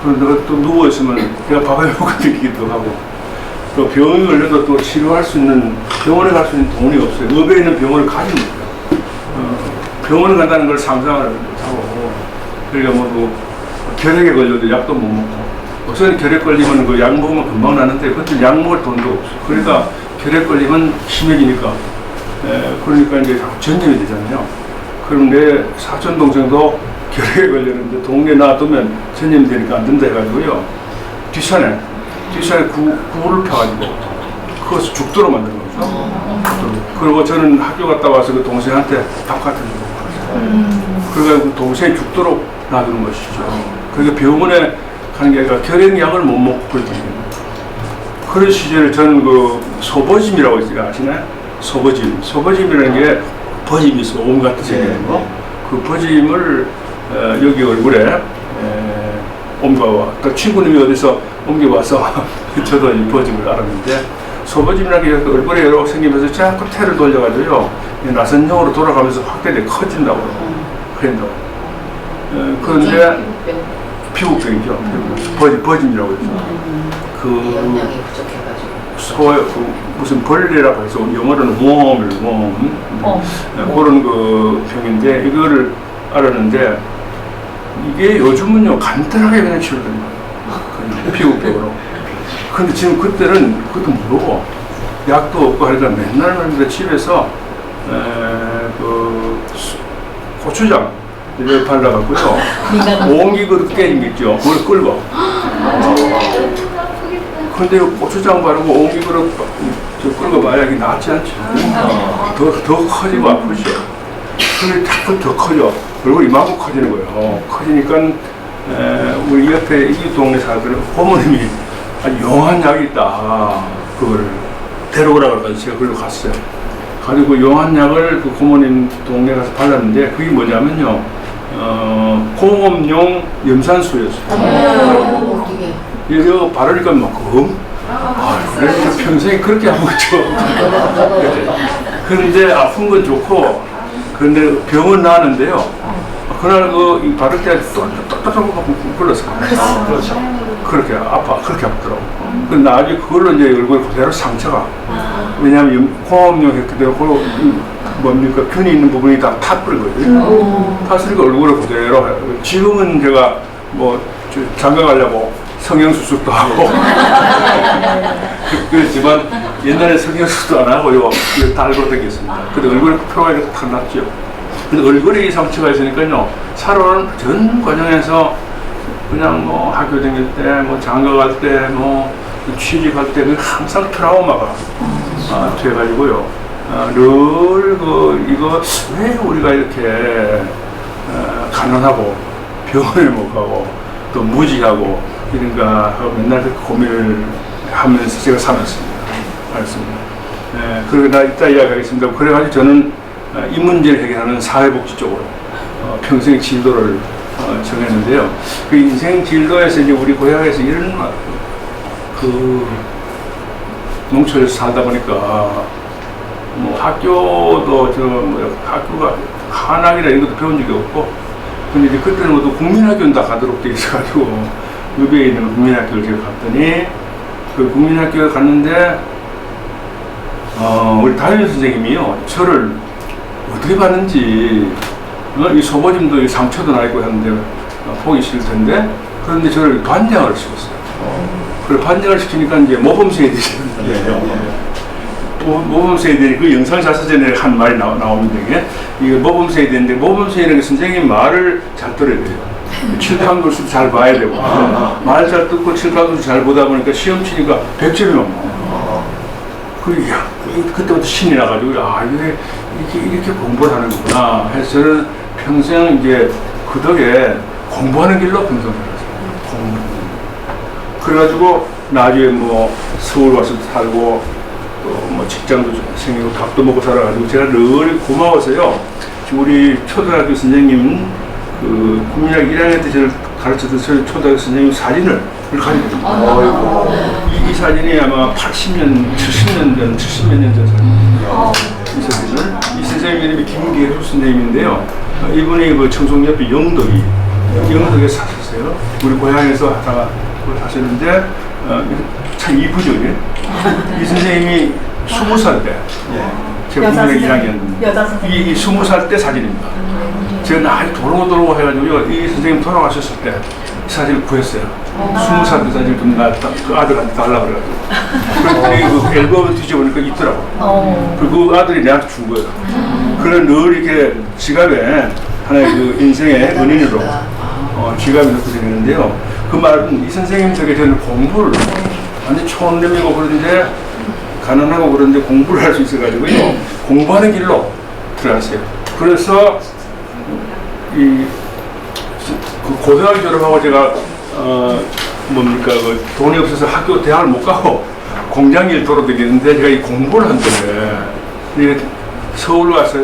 Speaker 2: 그런데 또 누워있으면 내가 밥을 먹고 느끼기도 하고 또 병이 걸려도 또 치료할 수 있는 병원에 갈 수 있는 돈이 없어요. 읍에 있는 병원을 가지 못해요. 병원에 간다는 걸 상상을 하고 그러니까 뭐 결핵에 걸려도 약도 못 먹고 우선 결핵 걸리면 그 약 먹으면 금방 나는데 그때 약 먹을 돈도 없어. 그러니까 결핵 걸리면 심해지니까 그러니까 이제 전염이 되잖아요. 그럼 내 사촌 동생도 결핵에 걸렸는데 동네에 놔두면 전염이 되니까 안 된다 해가지고요. 뒷산에 구를 펴가지고 그것을 죽도록 만든 거죠. 그리고 저는 학교 갔다 와서 그 동생한테 밥 같은 거 먹고 그래가지고 동생이 죽도록 놔두는 것이죠. 그러니까 병원에 가는 게 아니라 결핵약을 못 먹고 그랬거든요. 그런 시절에 저는 그 소버짐이라고 아시나요? 소버짐이라는 게 버짐이 있어. 옴 같은 생긴 거. 그 버짐을 여기 얼굴에 옮겨와. 그러니까 친구님이 어디서 옮겨와서 저도 이 버짐을 알았는데, 소버짐이라는 게 얼굴에 여러 생기면서 자꾸 태를 돌려가지고요, 나선형으로 돌아가면서 확대돼 커진다고 그런다고. 그런데 피부병이죠. 버짐이라고 해서 그
Speaker 3: 영양이 부족해가지고
Speaker 2: 무슨 벌레라고 해서 영어로는 웜 그런 그 병인데, 이거를 알았는데 이게 요즘은요 간단하게 그냥 치료된다. 그냥 피부병으로. 근데 지금 그때는 그것도 모르고 약도 없고 하니까 맨날 집에서 그 고추장 이렇게 발라갖고요, 옹기 그릇 깨진 게 있죠. 그걸 끌고. 근데 고추장 바르고 옹기 그릇 끌고 봐야 이게 낫지 않죠. 더 커지고 아프죠. 근데 자꾸 더 커져. 얼굴이 이만큼 커지는 거예요. 커지니까 우리 옆에 이 동네 사람들은 고모님이 아주 용한 약이 있다. 그걸 데려오라 그래서 제가 그걸로 갔어요. 가지고 용한 약을 그 고모님 동네 가서 발랐는데, 그게 뭐냐면요, 공업용 염산수였어요. 이거 바르니까 막 그래서 평생에 그렇게 안 먹죠. 그런데 아픈 건 좋고, 그런데 병은 나는데요, 그날 그 바를 때 똑똑똑똑 굴렀어. 그렇죠. 그렇게 아프더라고. 근데 나중에 그걸로 이제 얼굴 그대로 상처가. 왜냐하면 공업용 했기 때문에 뭡니까, 균이 있는 부분이 다 타버리거든요. 탔으니까 얼굴을 그대로 해요. 지금은 제가 뭐 장가 가려고 성형수술도 하고 그렇지만 옛날에 성형수술도 안 하고 이거 달고 다녔습니다. 근데 얼굴에 표가 이렇게 탁 났죠. 근데 얼굴에 이 상처가 있으니까요, 살아오는 전 과정에서 그냥 뭐 학교 다닐 때, 뭐 장가 갈 때, 뭐 취직할 때 항상 트라우마가 돼가지고요, 늘 이거 왜 우리가 이렇게 가난하고 병원을 못 가고 또 무지하고 이런가 하고 맨날 고민을 하면서 제가 살았습니다. 그리고 나 이따 이야기하겠습니다. 그래가지고 저는 이 문제를 해결하는 사회복지 쪽으로 평생 진도를 정했는데요. 그 인생 진도에서 이제 우리 고향에서 이런 그 농촌에서 살다 보니까 뭐 학교도 학교가 한학이나 이런 것도 배운 적이 없고, 근데 이제 그때는 모두 국민학교는 다 가도록 돼 있어가지고 의배에 있는 국민학교를 제가 갔더니, 그 국민학교에 갔는데 우리 담임 선생님이요, 저를 어떻게 봤는지, 이 소보짐도 이 상처도 나 있고 했는데 보기 싫을 텐데, 그런데 저를 반장을 시켰어요. 그걸 반장을 시키니까 이제 모범생이 되시는 모범생이 되니 그 영상 자서전에 한 말이 나오는데, 이게 모범생이 되는데, 모범생이라는 게 선생님 말을 잘 들어야 돼요. 칠판글수도 잘 봐야 되고, 말 잘 듣고 칠판글수 잘 보다 보니까 시험 치니까 100점이 넘어. 그때부터 신이 나가지고, 이렇게 공부를 하는 거구나 해서 저는 평생 이제 그 덕에 공부하는 길로 평생 살았어요. 그래가지고 나중에 뭐 서울 와서 살고, 또 뭐 직장도 생기고 밥도 먹고 살아가지고 제가 늘 고마워서요, 우리 초등학교 선생님, 그 국민학교 1학년 때 저를 가르쳤던 초등학교 선생님 사진을 가지고 있습니다. 이 사진이 아마 80년, 70몇 년 전 사진입니다. 이 사진을, 이 선생님 이름이 김계수 선생님인데요, 이분이 그 청송옆에 영덕에 사셨어요. 우리 고향에서 하다가 하셨는데 참 이쁘죠. 이 선생님이 20살 때, 제가 국민학교 1학년, 이 20살 때 사진입니다. 제가 나이 돌고 해가지고요, 이 선생님 돌아가셨을 때 이 사진을 구했어요. 20살 때 사진을 좀 그 아들한테 달라고 그래가지고. 그랬더니 그 앨범을 뒤져보니까 있더라고. 그리고 그 아들이 내한테 준 거예요. 그래 늘 이렇게 지갑에 하나의 그 인생의 은인으로 지갑에 넣고 다니는데요. 그 말은 이 선생님 덕에 저는 공부를 완전 촌놈이고 그런데 가난하고 그런데 공부를 할 수 있어가지고요, 공부하는 길로 들어갔어요. 그래서 그 고등학교 졸업하고 제가 뭡니까, 그 돈이 없어서 대학을 못 가고 공장 일도로 되겠는데 제가 이 공부를 한다네. 서울 가서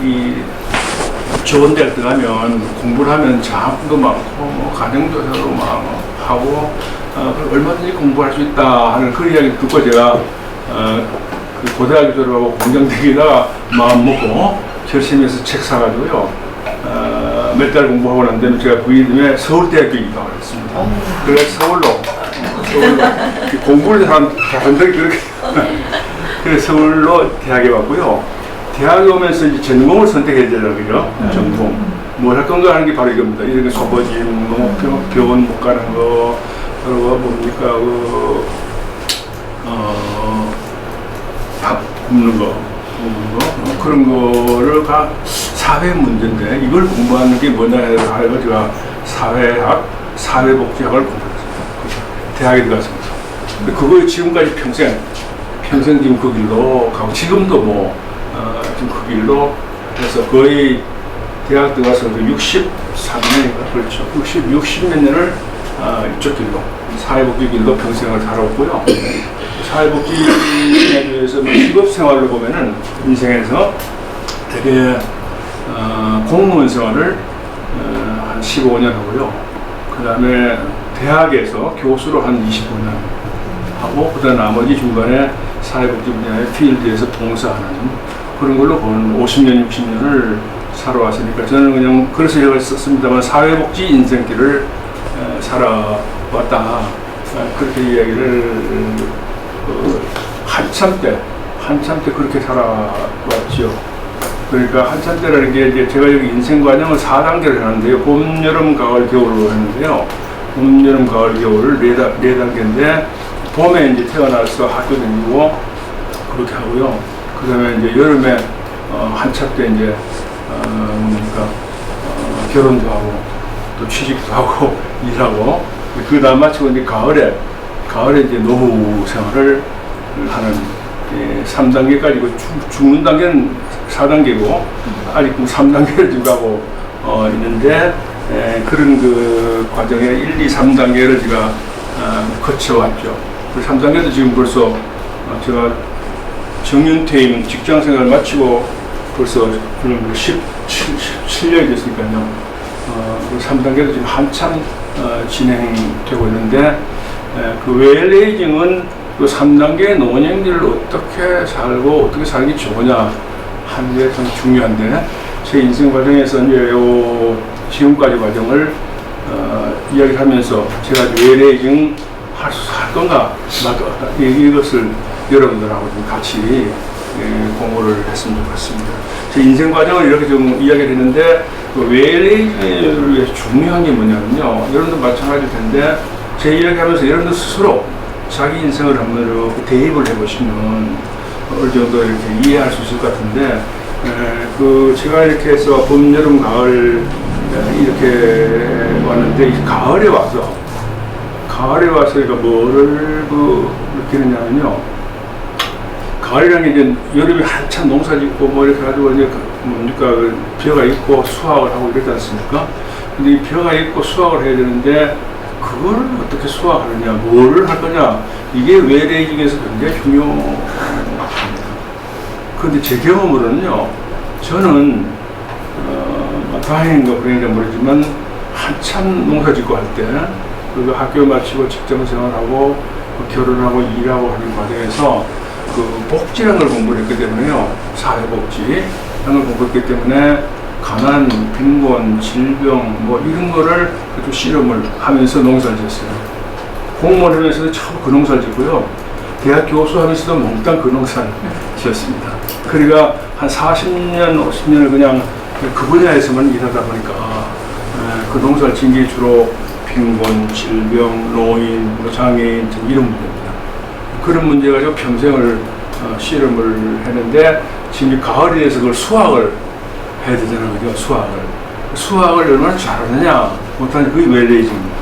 Speaker 2: 이 좋은 데를 들어가면 공부를 하면 작품도 많고 뭐 가정조사도 막 하고 얼마든지 공부할 수 있다 하는 그 이야기를 듣고 제가 그 고등학교 졸업하고 공장 되기다가 마음 먹고 결심해서 책 사가지고요. 몇 달 공부하고 난 다음에 제가 부임에 서울대학교 입학을 했습니다. 그래서 서울로 공부를 한 사람들이 그렇게 그래서 서울로 대학에 왔고요. 대학에 오면서 이제 전공을 선택해야 되더라고요. 전공. 뭘 할 건가 하는 게 바로 이겁니다. 이런 거 소보짐, 뭐 병원 못 가는 거, 그리고 뭡니까 밥 굽는 거, 그런 거를 다 사회 문제인데 이걸 공부하는 게 뭐냐 해서 제가 사회학, 사회복지학을 공부했습니다. 대학에 들어가서. 그거 지금까지 평생 지금 그 길로 가고 지금도 뭐 지금 그 길로 해서 거의 대학 들어가서 63년인가 그렇죠. 60몇 년을 이쪽 길로 사회복지 길로 평생을 살았고요. 사회복지에 대해서 직업 생활을 보면은 인생에서 되게 공무원 생활을 한 15년 하고요. 그 다음에 대학에서 교수로 한 25년 하고 그다음 나머지 중간에 사회복지 분야의 필드에서 봉사하는 그런 걸로 보는 50년, 60년을 살아왔으니까 저는 그냥 그래서 제가 썼습니다만 사회복지 인생길을 살아왔다. 그렇게 이야기를 한참 때 그렇게 살아왔죠. 그러니까 한참 때라는 게 이제 제가 여기 인생 과정을 4단계를 하는데요. 봄, 여름, 가을, 겨울로 했는데요. 봄, 여름, 가을, 겨울을 네 단계인데 봄에 이제 태어나서 학교 다니고 그렇게 하고요. 그 다음에 이제 여름에 한참 때 이제 결혼도 하고 또 취직도 하고 일하고 그 다음 마치고 이제 가을에 이제 노후 생활을 하는 3단계까지고 죽는 단계는 4단계고 아직 3단계를 지금 가고 있는데 그런 그 과정에 1, 2, 3단계를 제가 거쳐왔죠. 그 3단계도 지금 벌써 제가 정년퇴임 직장생활 마치고 벌써 17년이 됐으니까요. 그 3단계도 지금 한참 진행되고 있는데 그 웰레이징은 그 3단계 노년기를 어떻게 살고 어떻게 사는 게 좋으냐 하는 게 참 중요한데 제 인생 과정에서 이제 지금까지 과정을 이야기하면서 제가 웰레이징 할 건가 이것을 여러분들하고 좀 같이 공부를 했으면 좋겠습니다. 제 인생 과정을 이렇게 좀 이야기를 했는데 그 웰레이징을 위해서 중요한 게 뭐냐면요. 여러분도 마찬가지일 텐데 제 이야기하면서 여러분들 스스로 자기 인생을 한번 대입을 해보시면 어느 정도 이렇게 이해할 수 있을 것 같은데 그 제가 이렇게 해서 봄, 여름, 가을 이렇게 왔는데 이 가을에 와서 그러니까 뭐를 느끼느냐면요. 가을이라는 게 이제 여름에 한참 농사 짓고 뭐 이렇게 가지고 이제 뭡니까 벼가 있고 수확을 하고 이러지 않습니까? 근데 이 벼가 있고 수확을 해야 되는데 그걸 어떻게 수확하느냐, 뭐를 할 거냐, 이게 웰레이징에서 굉장히 중요합니다. 그런데 제 경험으로는요, 저는 다행인가 불행인가 모르지만 한참 농사 짓고 할 때, 그리고 학교 마치고 직장 생활하고 결혼하고 일하고 하는 과정에서 그 복지라는 걸 공부를 했기 때문에요, 사회복지라는 걸 공부했기 때문에 가난, 빈곤, 질병 뭐 이런 거를 또 실험을 하면서 농사를 지었어요. 공무원 하면서도 처음 그 농사를 짓고요. 대학 교수 하면서도 몽땅 그 농사를 지었습니다. 그러니까 한 40년, 50년을 그냥 그 분야에서만 일하다 보니까 그 농사를 지은 게 주로 빈곤, 질병, 노인, 장애인 이런 문제입니다. 그런 문제 가지고 평생을 실험을 했는데 지금 가을에 대해서 그걸 수확을 해야 되잖아요. 그죠? 수학을 얼마나 잘하느냐 못하는 그게 웰레이징입니다.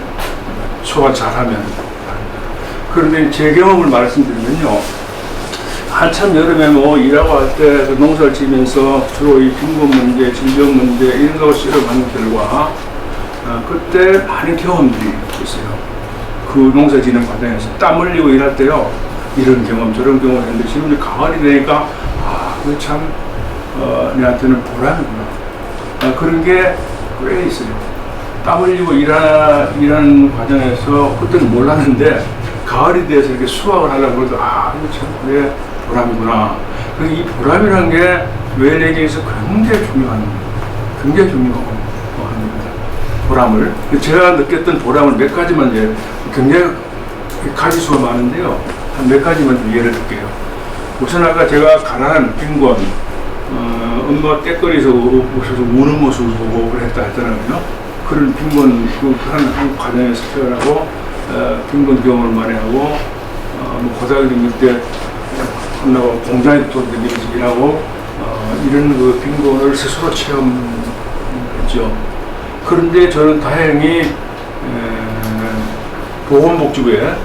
Speaker 2: 수학 잘하면. 그런데 제 경험을 말씀드리면요, 한참 여름에 뭐 일하고 할 때 그 농사를 지면서 주로 이 빈곤 문제, 질병 문제 이런 거 실험하는 결과 그때 많은 경험들이 있어요. 그 농사 지는 과정에서 땀 흘리고 일할 때요, 이런 경험 저런 경험을 했는데 지금 이제 가을이 되니까 그게 참 내한테는 보람이구나. 그런 게 꽤 있어요. 땀 흘리고 일하는 과정에서 그때는 몰랐는데 가을이 돼서 이렇게 수확을 하려고 그래도 이거 참 그게 보람이구나. 그래서 이 보람이라는 게 뇌내에게서 굉장히 중요한 겁니다. 보람을. 제가 느꼈던 보람을 몇 가지만 이제 굉장히 가지수가 많은데요. 한 몇 가지만 좀 예를 들게요. 우선 아까 제가 가난한 빈곤, 엄마가 떼거리에서 오셔서 우는 모습을 보고 그랬다 했잖아요. 그런 빈곤, 한 과정에서 태어나고, 빈곤 경험을 많이 하고, 고등학교 다닐 때 끝나고 공장에 또 일하고, 이런 그 빈곤을 스스로 체험했죠. 그런데 저는 다행히 보건복지부에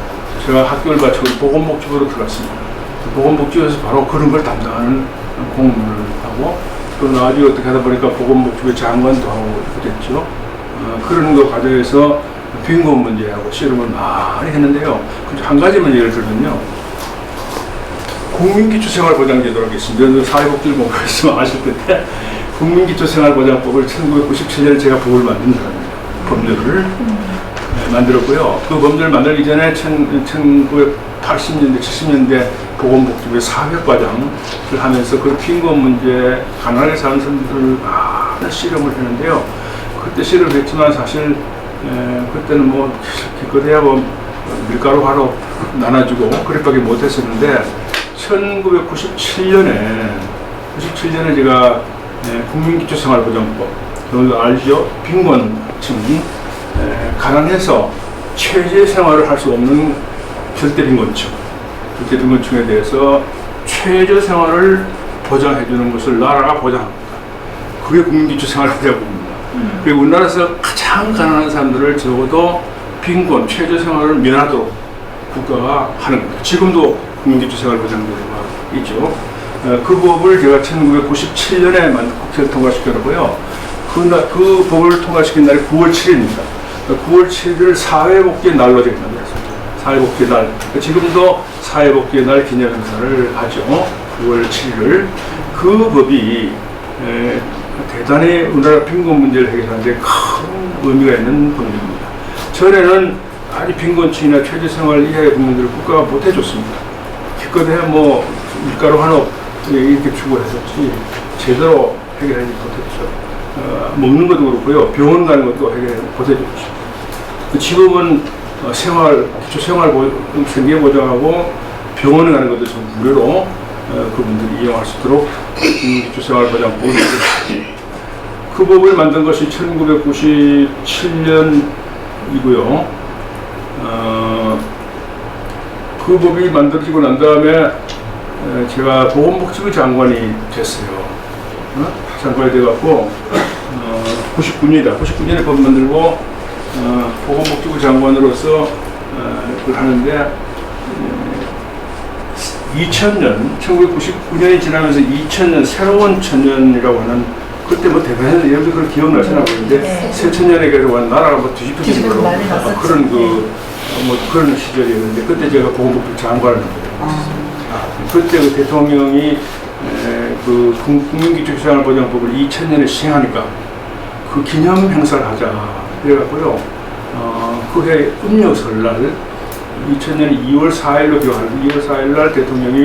Speaker 2: 제가 학교를 마치고 보건복지부로 들어갔습니다. 보건복지부에서 바로 그런 걸 담당하는 공무원을 하고 또 나중에 어떻게 하다 보니까 보건복지부 장관도 하고 됐죠. 그런 거 과정에서 빈곤 문제하고 씨름을 많이 했는데요. 한 가지만 예를 들면요. 국민기초생활보장제도라고 있습니다. 사회복지를 공부했으면 아실 텐데 국민기초생활보장법을 1997년에 제가 법을 만든 사람입니다. 법률을 만들었고요. 그 법률을 만들기 전에 1980년대, 70년대 보건복지부의 사회과장을 하면서 그 빈곤 문제, 가난하게 사는 사람들을 많은 실험을 했는데요. 그때 실험을 했지만 사실 그때는 뭐 기껏해야 뭐 밀가루 하러 나눠주고 그렇게밖에 못했었는데 1997년에 제가 국민기초생활보장법, 여러분들 알죠? 빈곤층이 가난해서 최저 생활을 할 수 없는 절대 빈곤층에 대해서 최저 생활을 보장해주는 것을 나라가 보장합니다. 그게 국민기초생활보장법입니다. 그리고 우리나라에서 가장 가난한 사람들을 적어도 빈곤, 최저 생활을 면하도록 국가가 하는 겁니다. 지금도 국민기초생활보장제도가 있죠. 그 법을 제가 1997년에 국회를 통과시켰고요. 그 법을 통과시킨 날이 9월 7일입니다. 9월 7일을 사회복지의 날로 제가 만들었습니다. 사회복지의 날. 지금도 사회복지의 날 기념행사를 하죠. 9월 7일을. 그 법이 대단히 우리나라 빈곤 문제를 해결하는데 큰 의미가 있는 법률입니다. 전에는 아주 빈곤층이나 최저생활 이하의 국민들을 국가가 못 해줬습니다. 기껏해야 뭐 밀가루 하나 이렇게 추구했었지 제대로 해결하지 못했죠. 먹는 것도 그렇고요. 병원 가는 것도 해결 못해줬죠. 지금은 생계보장하고 병원에 가는 것도 좀 무료로 그분들이 이용할 수 있도록 기초생활보장법을 만들었습니다. 그 법을 만든 것이 1997년이고요. 그 법이 만들어지고 난 다음에 제가 보건복지부 장관이 됐어요. 장관이 돼갖고 99년에 법 만들고 보건복지부 장관으로서 그걸 하는데 1999년이 지나면서 2000년 새로운 천년이라고 하는 그때 뭐 대단한 여러분들 그걸 기억나시나 보는데 새 천년에 그래서 나라가 뭐 뒤집혀진 걸로 그런 그런 시절이었는데 그때 제가 보건복지부 장관을 했어요. 그때 그 대통령이 그 국민기초생활보장법을 2000년에 시행하니까 그 기념 행사를 하자 그래갖고요. 그해 음력설날 2000년 2월 4일로 기억하는데 2월 4일날 대통령이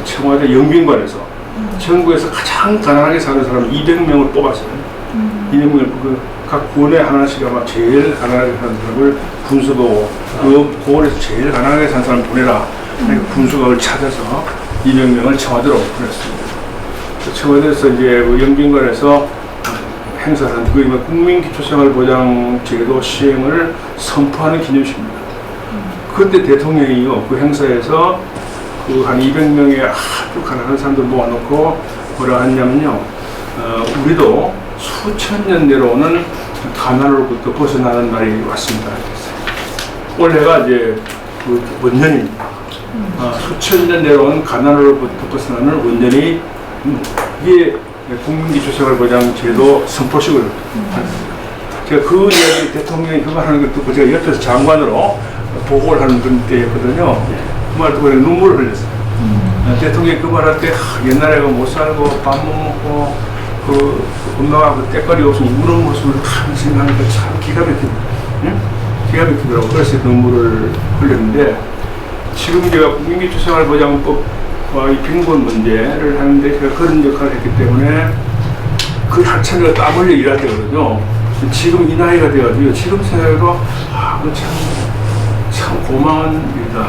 Speaker 2: 청와대 영빈관에서 전국에서 가장 가난하게 사는 사람 200명을 뽑았어요. 200명을 각 군에 하나씩 아마 제일 가난하게 사는 사람을 분수보고 그 고을에서 제일 가난하게 사는 사람 보내라. 분수각을 찾아서 200명을 청와대로 보냈습니다. 청와대에서 이제 영빈관에서 행사를 하는 그게 국민기초생활보장제도 시행을 선포하는 기념식입니다. 그때 대통령이요 그 행사에서 그 한 200명의 아주 가난한 사람들 모아놓고 뭐라 하냐면요, 우리도 수천 년 내려오는 가난으로부터 벗어나는 날이 왔습니다. 올해가 이제 그 원년입니다. 수천 년 내려온 가난으로부터 벗어나는 원년이 이게 국민기초생활보장제도 선포식을 하는 겁니다. 제가 그 이야기 대통령이 그거 하는 걸 듣고 제가 옆에서 장관으로 보고를 하는 그런 때였거든요. 그 말 듣고 눈물을 흘렸어요. 대통령이 그 말할 때 옛날에 못 살고 밥 못 먹고 그 엄마가 그 때깔이 없으면 우는 모습을 참 생각하니까 참 기가 막힙니다. 응? 기가 막히더라고. 그래서 눈물을 흘렸는데 지금 제가 국민기초생활보장법과 이 빈곤 문제를 하는데 제가 그런 역할을 했기 때문에 그 한참 내가 땀 흘려 일할 때거든요. 지금 이 나이가 돼가지고 지금 생각해도 참 고마운 일이다.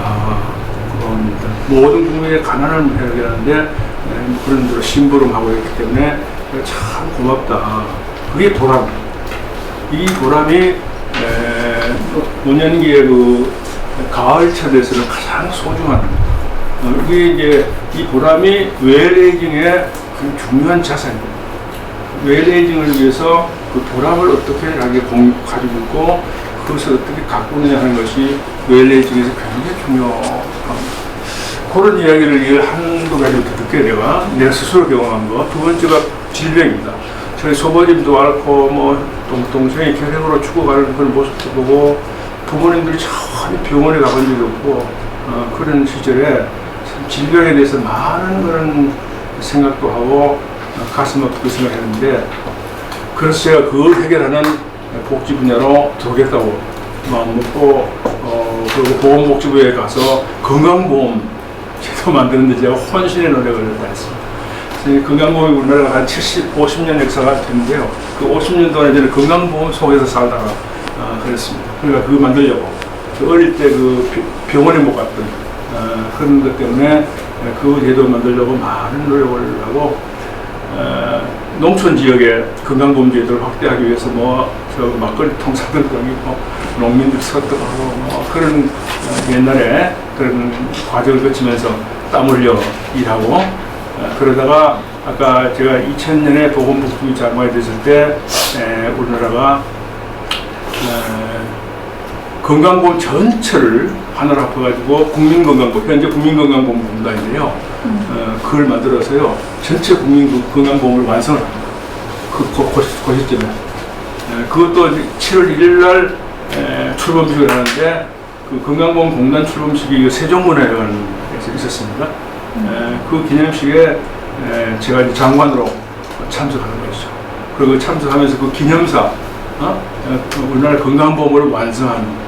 Speaker 2: 고마운 일이다. 모든 국민의 가난을 해결하는데 그런 대로 심부름하고 있기 때문에 참 고맙다. 그게 보람. 이 보람이 노년기의 그 가을철에서는 가장 소중한. 이게 이제 이 보람이 웰레이징의 그 중요한 자산입니다. 웰레이징을 위해서 그 보람을 어떻게 가지고 있고 그것을 어떻게 가꾸느냐 하는 것이 웰레이징에서 굉장히 중요합니다. 그런 이야기를 한두 가지 듣게 내가 스스로 경험한 거. 두 번째가 질병입니다. 저희 소버님도 앓고 뭐 동생이 혈액으로 죽어가는 그런 모습도 보고 부모님들이 전혀 병원에 가본 적이 없고 그런 시절에 질병에 대해서 많은 그런 생각도 하고 가슴 아프게 생각했는데 그래서 제가 그걸 해결하는 복지 분야로 들어오겠다고 마음 먹고 그리고 보건복지부에 가서 건강보험 제도 만드는데 제가 혼신의 노력을 다했습니다. 건강보험이 우리나라가 한 50년 역사가 됐는데요. 그 50년 동안 저는 건강보험 속에서 살다가 그랬습니다. 그러니까 그거 만들려고 어릴 때 그 병원에 못 갔던 그런 것 때문에 그 제도 만들려고 많은 노력을 하고 농촌 지역의 건강보험 제도를 확대하기 위해서 저 막걸리 통사들도 있고 농민들 설득하고 그런 옛날에 그런 과정을 거치면서 땀 흘려 일하고 그러다가 아까 제가 2000년에 보건복지부 장관이 됐을 때 우리나라가 건강보험 전체를 하나로 합해가지고 국민건강보험, 현재 국민건강보험공단인데요. 그걸 만들어서요 전체 국민건강보험을 완성을 합니다. 그 시점에 그것도 7월 1일 날 출범식을 하는데 그 건강보험공단 출범식이 세종문화회관에서 있었습니다. 그 기념식에 제가 이제 장관으로 참석하는 것이죠. 그리고 참석하면서 그 기념사, 우리나라 건강보험을 완성한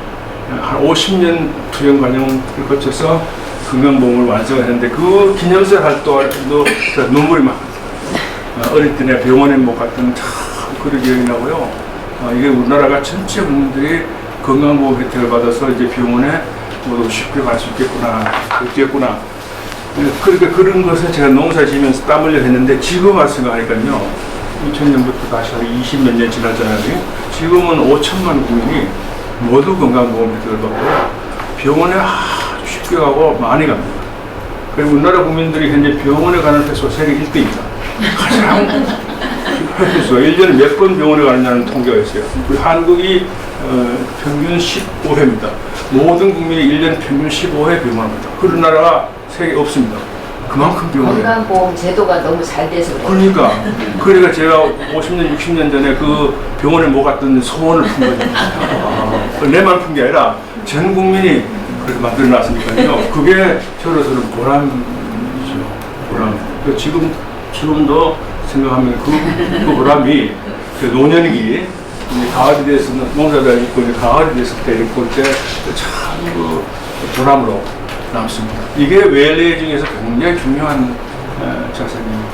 Speaker 2: 한 50년 투영 과정을 거쳐서 건강보험을 완성했는데 그 기념사 활동도 눈물이 막 어릴 때 내가 병원에 못 갔던 참 그런 기억이 나고요. 이게 우리나라가 전체 국민들이 건강보험 혜택을 받아서 이제 병원에 모두 쉽게 갈 수 있겠구나, 그랬겠구나. 그러니까 그런 것을 제가 농사 지면서 땀 흘려 했는데 지금 와서 생각하니까요. 2000년부터 다시 한 20몇 년 지났잖아요. 지금은 5천만 국민이 모두 건강보험 혜택을 받고 병원에 쉽게 가고 많이 갑니다. 그리고 우리나라 국민들이 현재 병원에 가는 횟수가 세계 1등입니다. 가장 횟수가 1년에 몇 번 병원에 가느냐는 통계가 있어요. 우리 한국이 평균 15회입니다. 모든 국민이 1년 평균 15회 병원합니다. 그런 나라가 세계에 없습니다. 그만큼 병원에.
Speaker 3: 건강보험 제도가 너무 잘 돼서 그래요.
Speaker 2: 그러니까 제가 50년, 60년 전에 그 병원에 못 갔던 소원을 푼 거죠. 내만 푼 게 아니라 전 국민이 그렇게 만들어놨으니까요. 그게 저로서는 보람이죠. 보람. 지금도 생각하면 그 보람이 노년기 가을이 돼서 농사를 짓고 가을이 됐을 때 이렇게 볼 때 참 그 보람으로 남습니다. 이게 웰레이징에서 굉장히 중요한 자산입니다.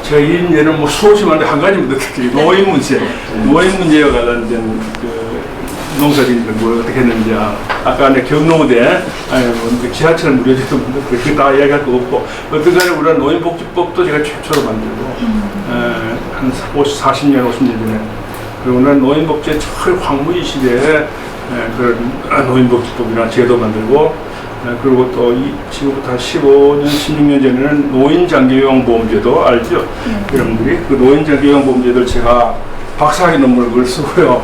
Speaker 2: 제가 이 예는 수없이 많은데 한 가지만 더 특히 노인 문제와 관련된 그 농사진들 뭘 어떻게 했는지 아까 내 경로대 지하철 무료제도 만들고 그게 다 이야기할 거 없고 어떤 간에 우리나라 노인복지법도 제가 최초로 만들고 한 40년 50년 전에 그리고 우리나라 노인복지의 황무지 시대에 그런 노인복지법이나 제도 만들고 그리고 또 지금부터 한 15년 16년 전에는 노인장기요양보험제도 알죠? 여러분들이 그 노인장기요양보험제도를 제가 박사학위 논문을 그걸 쓰고요.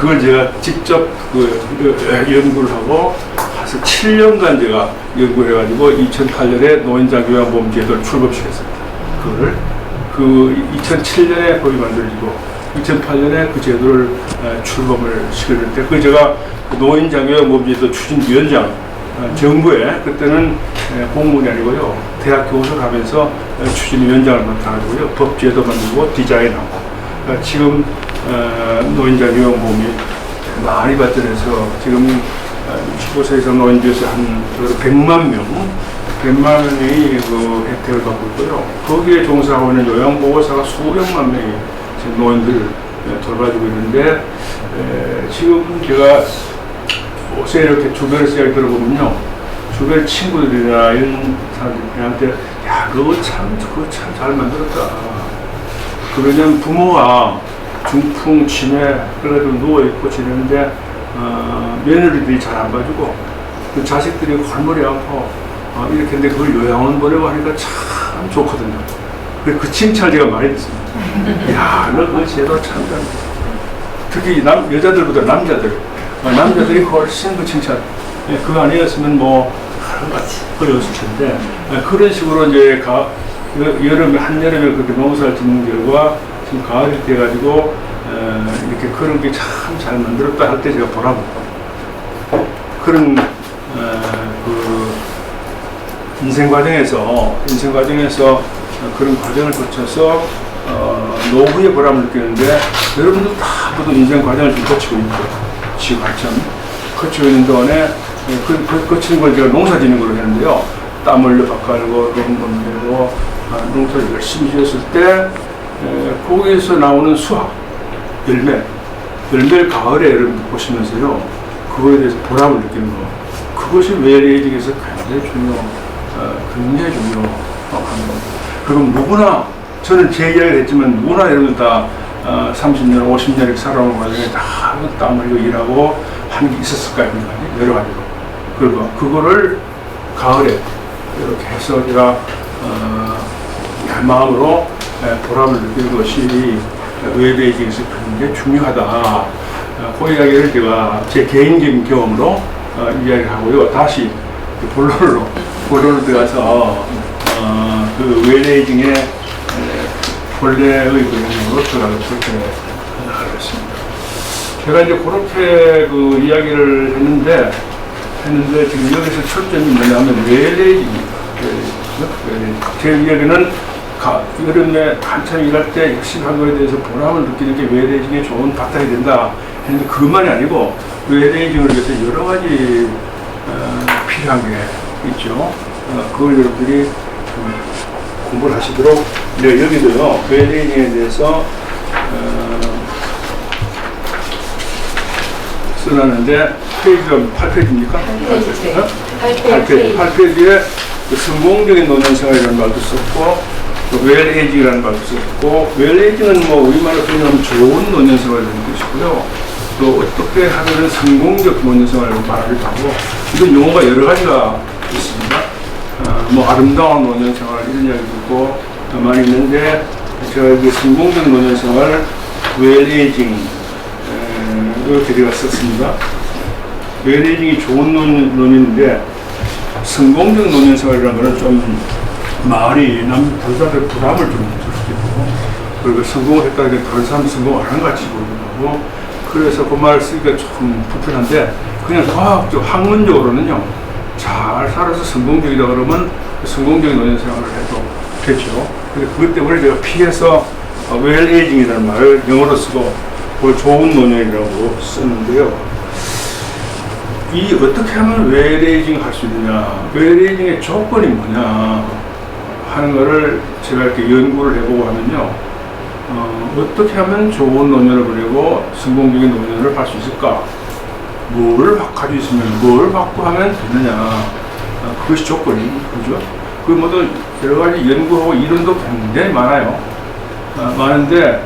Speaker 2: 그걸 제가 직접 연구를 하고 한 7년간 제가 연구를 해가지고 2008년에 노인장기요양보험 제도를 출범시켰습니다. 그거를 그 2007년에 법이 만들어지고 2008년에 그 제도를 출범을 시켰는데 그 제가 그 노인장기요양보험 제도 추진위원장 정부에 그때는 공무원이 아니고요. 대학 교수 가면서 추진위원장을 맡아가지고요. 법제도 만들고 디자인하고 지금 노인자 요양보험이 많이 발전해서 지금 65세 이상 노인 중에서 한 100만 명이 그 혜택을 받고 있고요. 거기에 종사하고 있는 요양보호사가 수백만 명이 지금 노인들을 돌봐주고 있는데 지금 제가 요새 이렇게 주변에서 이야기 들어보면요. 주변 친구들이나 이런 사람들한테 야, 그거 참 잘 만들었다. 그러면 부모가 중풍, 치매, 그래가지고 누워있고 지내는데 며느리들이 잘 안 봐주고 그 자식들이 골머리 아파 이렇게 했는데 그걸 요양원 보내고 하니까 참 좋거든요. 그 칭찬을 제가 많이 듣습니다. 야, 너 그 제도 참 잘. 특히 여자들보다 남자들이 훨씬 그 칭찬. 그거 아니었으면 뭐 어려웠을 텐데 그런 식으로 이제 한여름에 그렇게 농사를 짓는 결과 지금 가을이 돼가지고 이렇게 그런 게 참 잘 만들었다 할 때 제가 보라고 그런 그 인생 과정에서 그런 과정을 거쳐서 노후의 보람을 느끼는데 여러분들 다 모두 인생 과정을 좀 거치고 있고 지금 한참 거치고 있는 동안에 거치는 걸 제가 농사 짓는 걸로 했는데요. 땀 흘려 바꿔고 농돈 내고 농사를 열심히 지었을 때 거기에서 나오는 수확, 열매를 가을에 여러분 보시면서요. 그거에 대해서 보람을 느끼는 거. 그것이 웰리에이징에서 굉장히 중요한 겁니다. 그럼 누구나 저는 제 이야기를 했지만 누구나 여러분 다 30년, 50년 이렇게 살아오는 과정에 다 땀 흘리고 일하고 하는 게 있었을까요? 여러 가지로. 그리고 그거를 가을에 이렇게 해서 제가 마음으로 보람을 느끼는 것이 웰리에이징에서 굉장히 중요하다. 그 이야기를 제가 제 개인적인 경험으로 이야기를 하고요. 다시 본론으로 들어가서 그 웰리에이징의 본래의 내용으로 그렇게 하겠습니다. 제가 이제 그렇게 그 이야기를 했는데 지금 여기서 초점이 뭐냐면 웰리에이징입니다. 제 이야기는 여름에 한참 일할 때 열심히 한 거에 대해서 보람을 느끼는 게 웰리에이징에 좋은 바탕이 된다 했는데 그것만이 아니고 웰리에이징을 위해서 여러 가지 필요한 게 있죠. 그걸 여러분들이 공부를 하시도록 여기도요 웰리에이징에 대해서 써놨는데 페이지가 8페이지입니까? 8페이지에 성공적인 노년생활이라는 말도 썼고 웰리에이징이라는 말도 썼고 웰리에이징은 뭐 우리말로 표현하면 좋은 노년생활이라는 뜻이고요. 또 어떻게 하면 성공적 노년생활을 말하기도 하고 이런 용어가 여러 가지가 있습니다. 뭐 아름다운 노년생활 이런 이야기도 있고 많이 있는데 제가 이게 성공적 노년생활 웰리에이징 이렇게 제가 썼습니다. 웰리에이징이 좋은 노년인데 성공적 노년생활이라는 것은 좀 말이 다른 사람들 부담을 좀 줄 수도 있고 그리고 성공을 했다는 게 다른 사람이 성공 안 한 것 같이 보이기도 하고 그래서 그 말을 쓰기가 조금 불편한데 그냥 과학적 학문적으로는요 잘 살아서 성공적이다 그러면 성공적인 노년생활을 해도 되죠. 그것 때문에 제가 피해서 웰리에이징이라는 말을 영어로 쓰고 그걸 좋은 노년이라고 썼는데요. 이 어떻게 하면 웰리에이징을 할 수 있느냐, 웰리에이징의 조건이 뭐냐 하는 거를 제가 이렇게 연구를 해보고 하면요. 어떻게 하면 좋은 노년을 보내고 성공적인 노년을 할 수 있을까? 뭘 가지고 있으면 뭘 받고 하면 되느냐. 그것이 조건이, 그죠? 그 모두 여러 가지 연구하고 이론도 굉장히 많아요. 많은데,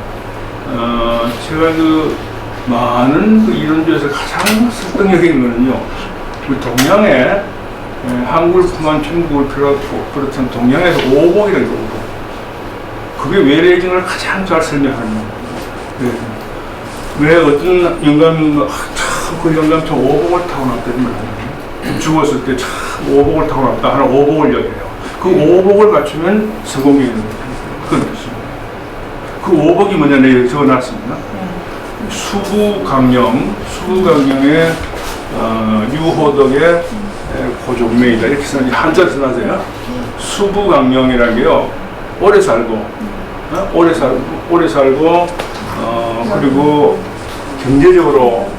Speaker 2: 제가 많은 그 이론 중에서 가장 설득력 있는 거는요, 우리 동양에, 한국뿐만 중국을 비롯한 동양에서 오복이라는 게 오복. 그게 웰리에이징을 가장 잘 설명하는 거예요. 왜 어떤 영감, 그 영감 참 오복을 타고났다는 말이에요. 죽었을 때 참 오복을 타고났다 하는 오복을 이야기해요. 그 오복을 갖추면 성공이 되는 거예요. 그건 것입니다. 그 오복이 뭐냐, 내가 적어놨습니다. 수구강령의 유호덕의 고종명이다 이렇게 써서 한자 써놨어요. 수부강령이라는 게요 오래 살고 오래 살고 그리고 경제적으로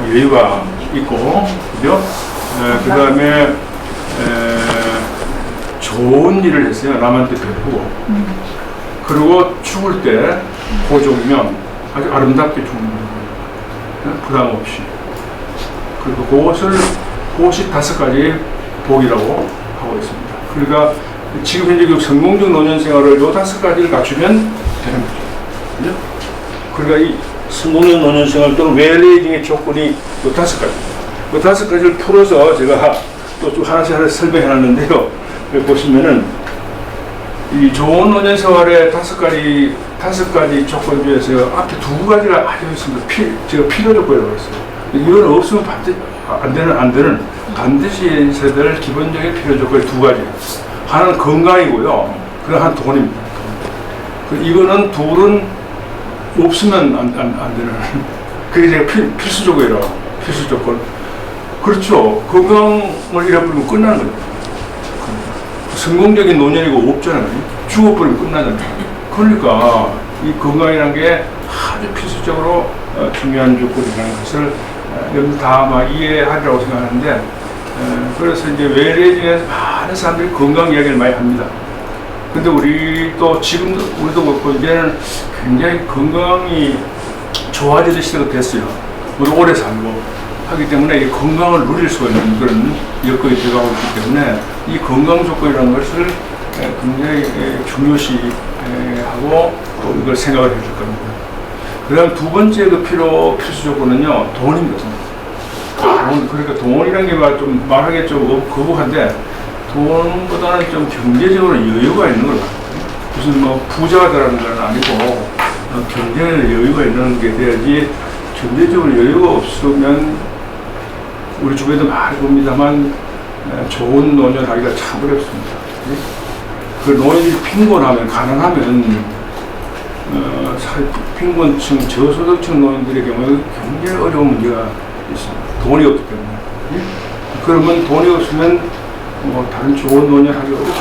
Speaker 2: 여유가 있고 그죠? 그 다음에 좋은 일을 했어요. 남한테 베푸고 그리고 죽을 때 고종명 아주 아름답게 죽는 거예요. 부담 없이. 그리고 그것이 5가지 복이라고 하고 있습니다. 그러니까 지금 현재 그 성공적 노년 생활을 요 5가지를 갖추면 되는 거죠. 그죠? 그러니까 이 성공적 노년 생활 또는 웰레이징의 조건이 요 5가지. 그 5가지를 풀어서 제가 또 쭉 하나씩 설명해 놨는데요. 여기 보시면은 이 좋은 노년 생활의 5가지 조건 중에서 앞에 2가지가 아주 있습니다. 제가 필요 조건이라고 했어요. 이건 없으면 안 되는 반드시 있어야 될 기본적인 필요 조건이 2가지. 하나는 건강이고요. 그리고 하나는 돈입니다. 이거는 둘은 없으면 안 되는. 그게 제가 필수 조건이라고. 필수 조건. 그렇죠. 건강을 잃어버리면 끝나는 거예요. 성공적인 노년이고 없잖아요. 죽어버리면 끝나잖아요. 그러니까 이 건강이라는 게 아주 필수적으로 중요한 조건이라는 것을 여러분 다 아마 이해하리라고 생각하는데 그래서 이제 외래중에서 많은 사람들이 건강 이야기를 많이 합니다. 근데 우리도 지금도 우리도 그렇고 이제는 굉장히 건강이 좋아지는 시대가 됐어요. 우리 오래 살고 하기 때문에 이 건강을 누릴 수가 있는 그런 여건이 되어가고 있기 때문에 이 건강 조건이라는 것을 굉장히 중요시 하고 또 이걸 생각을 해줄 겁니다. 그 다음 2번째 그 필수 조건은요, 돈입니다. 그러니까 돈이라는 게 좀 말하기 좀 거북한데, 돈보다는 좀 경제적으로 여유가 있는 걸 말합니다. 무슨 뭐 부자가 되라는 건 아니고, 경제에 여유가 있는 게 돼야지, 경제적으로 여유가 없으면, 우리 주변에도 많이 봅니다만, 좋은 노년 하기가 참 어렵습니다. 그 노인이 빈곤하면, 가난하면, 빈곤층, 저소득층 노인들의 경우에 굉장히 어려운 문제가 있습니다. 돈이 없기 때문에. 그러면 돈이 없으면 다른 좋은 노년 하기 어렵죠.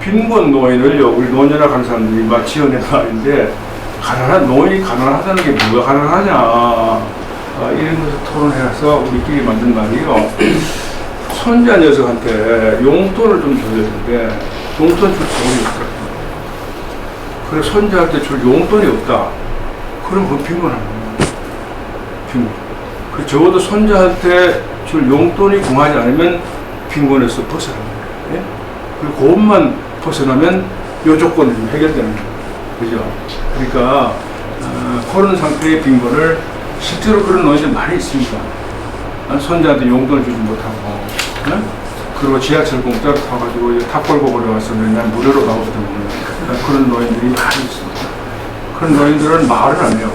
Speaker 2: 빈곤 노인을요, 우리 노년학 하는 사람들이 막 지어낸 말인데, 노인이 가난하다는 게 뭐가 가난하냐. 이런 것을 토론해서 우리끼리 만든 말이에요. 손자 녀석한테 용돈을 좀 줘야 되는데, 용돈 줄 돈이 없다. 그래 손자한테 줄 용돈이 없다. 그럼 그건 빈곤한 거예요. 빈곤. 그 적어도 손자한테 줄 용돈이 궁하지 않으면 빈곤에서 벗어나는 거예요. 예? 그리고 그것만 벗어나면 요 조건이 좀 해결되는 거예요. 그죠? 그러니까 그런 상태의 빈곤을 실제로 그런 노인들 많이 있습니다. 손자한테 용돈을 주지 못하고, 예? 그리고 지하철 공짜로 타가지고 탑골공원에 와서 맨날 무료로 가거든. 그런 노인들이 많이 있습니다. 그런 노인들은 말을 안 해요.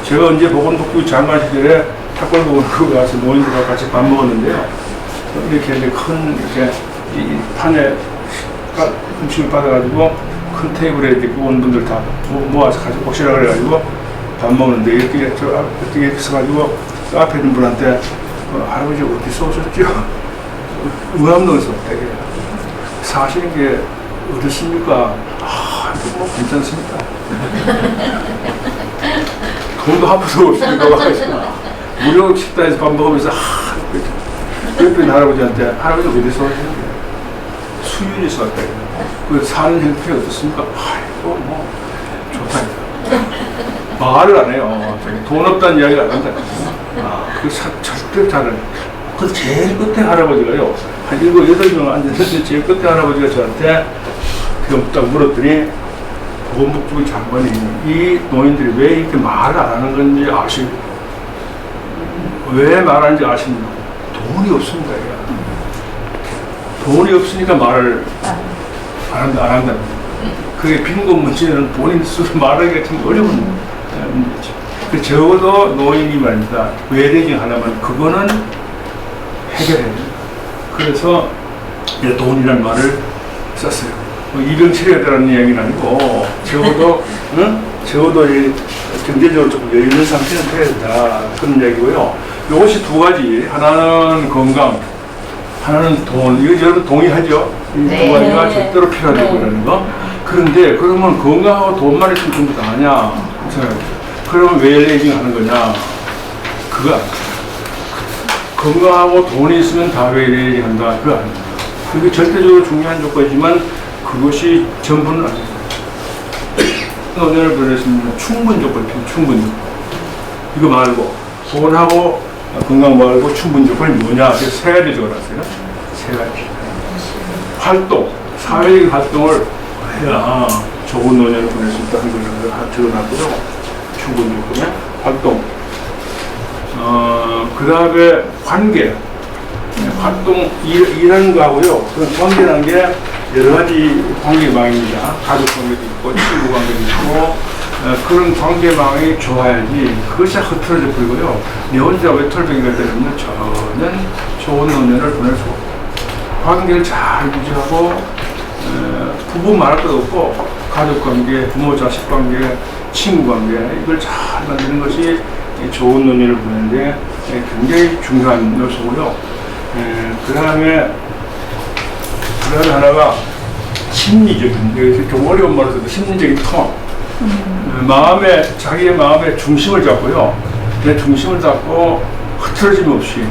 Speaker 2: 제가 언제 보건복지부 장관 시절에 탑골공원에 가서 노인들과 같이 밥 먹었는데요. 이렇게 이제 큰 이렇게 이 판에 음식을 받아가지고 큰 테이블에 이렇게 의원분들 다 모아서 가지고 오시라 그래가지고 밥 먹는데 이렇게 서가지고 앞에 있는 분한테 할아버지 어디서 오셨죠? 의암동에서 되게 사시는 게 어떻습니까? 뭐 괜찮습니다. 돈도 한 푼도 없으니까 무료 식당에서 밥 먹으면서 옆에 있는 할아버지한테 할아버지 어디서 오시는데 수윤에서 왔다. 그 사는 형편이 어떻습니까? 아이고 뭐 좋다. 말을 안 해요. 돈 없다는 이야기를 안 한다. 그 절대 잘 안 해요. 그 제일 끝에 할아버지가요, 한 7, 8명 앉았는데 제일 끝에 할아버지가 저한테 그럼 딱 물었더니 보건복지부 장관이 이 노인들이 왜 이렇게 말을 안 하는 건지 아시고 왜 말하는지 아십니까? 돈이 없습니다. 돈이 없으니까 말을 안 한다. 그게 빈곤 문제는 본인 스스로 말하기가 참 어려운 문제죠. 적어도 노인이 말입니다. 외래징 하나만 그거는 해결해야 됩니다. 그래서 돈이라는 말을 썼어요. 이병 치료해야 되라는 이야기는 아니고 적어도 적어도 경제적으로 조금 여유 있는 상태는 돼야 된다 그런 이야기고요. 이것이 2가지. 하나는 건강, 하나는 돈, 이거 여러분 동의하죠? 이
Speaker 3: 네.
Speaker 2: 두 가지가 절대로 필요하다고 그러는 거. 그런데 그러면 건강하고 돈만 있으면 전부 다 하냐? 그러면 왜 웰레이징 하는 거냐? 그거 아니야. 건강하고 돈이 있으면 다 웰레이징 한다. 그거 아닙니다. 그게 절대적으로 중요한 조건이지만 그것이 전부는 아닙니다. 노년을 보냈습니다. 충분 조건, 충분 조건. 이거 말고 돈하고 건강 말고 충분 조건이 뭐냐? 세 가지 적어놨어요. 세 가지. 활동, 사회적 활동을 해야 좋은 노년을 보낼 수 있다는 걸 적어놨고요. 충분 조건의 활동. 그 다음에 관계. 활동, 일하는 거하고요. 그런 관계라는 게 여러 가지 관계망입니다. 가족 관계도 있고, 친구 관계도 있고, 그런 관계망이 좋아야지 그것이 흐트러져 버리고요. 내 혼자 외톨뱅이가 되면 전혀 좋은 노년을 보낼 수가 없다. 관계를 잘 유지하고, 부부 말할 것도 없고, 가족 관계, 부모 자식 관계, 친구 관계, 이걸 잘 만드는 것이 좋은 노년을 보내는데 굉장히 중요한 요소고요. 그 다음에 하나가 심리적인, 여기서 좀 어려운 말을 써도 심리적인 통. 자기의 마음의 중심을 잡고요. 내 중심을 잡고 흐트러짐 없이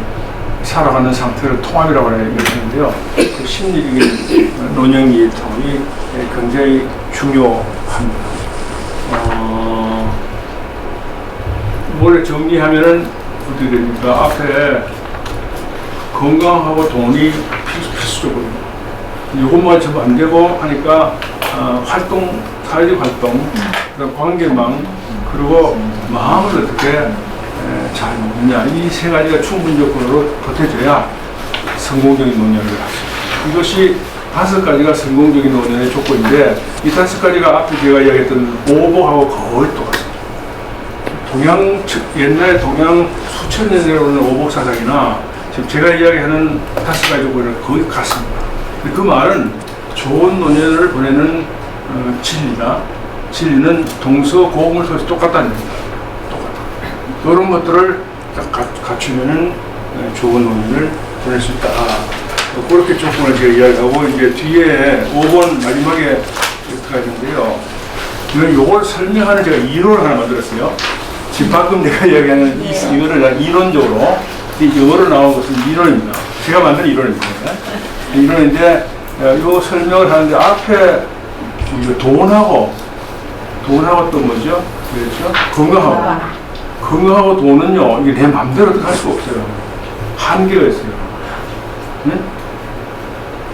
Speaker 2: 살아가는 상태를 통합이라고 얘기하는데요. 그 심리적인 노년기의 통합이 굉장히 중요합니다. 원래 정리하면은 어떻게 됩니까? 앞에 건강하고 돈이 필수적으로 이것만 전부 안 되고 하니까 활동, 사회적 활동, 그다음 관계망, 그리고 마음을 어떻게 잘 먹느냐, 이 세 가지가 충분 조건으로 버텨줘야 성공적인 노년을 할 수 있습니다. 이것이 5가지가 성공적인 노년의 조건인데 이 5가지가 앞에 제가 이야기했던 오복하고 거의 똑같습니다. 옛날 동양 수천 년 내려오는 오복 사상이나 지금 제가 이야기하는 5가지 조건은 거의 같습니다. 그 말은 좋은 노년을 보내는 진리다. 진리는 동서고금을 통해서 똑같다는 겁니다. 똑같다. 이런 것들을 갖추면은 좋은 노년을 보낼 수 있다. 그렇게 조건을 제가 이야기하고 이제 뒤에 5번 마지막에 이렇게 있는데요. 이걸 설명하는 제가 이론을 하나 만들었어요. 지금 방금 내가 이야기하는 이거를 이론적으로 영어로 나온 것은 이론입니다. 제가 만든 이론입니다. 이론인데 이 설명을 하는데 앞에 돈하고 또 뭐죠? 그렇죠? 건강하고 돈은요, 이게 내 마음대로 할 수가 없어요. 한계가 있어요. 네?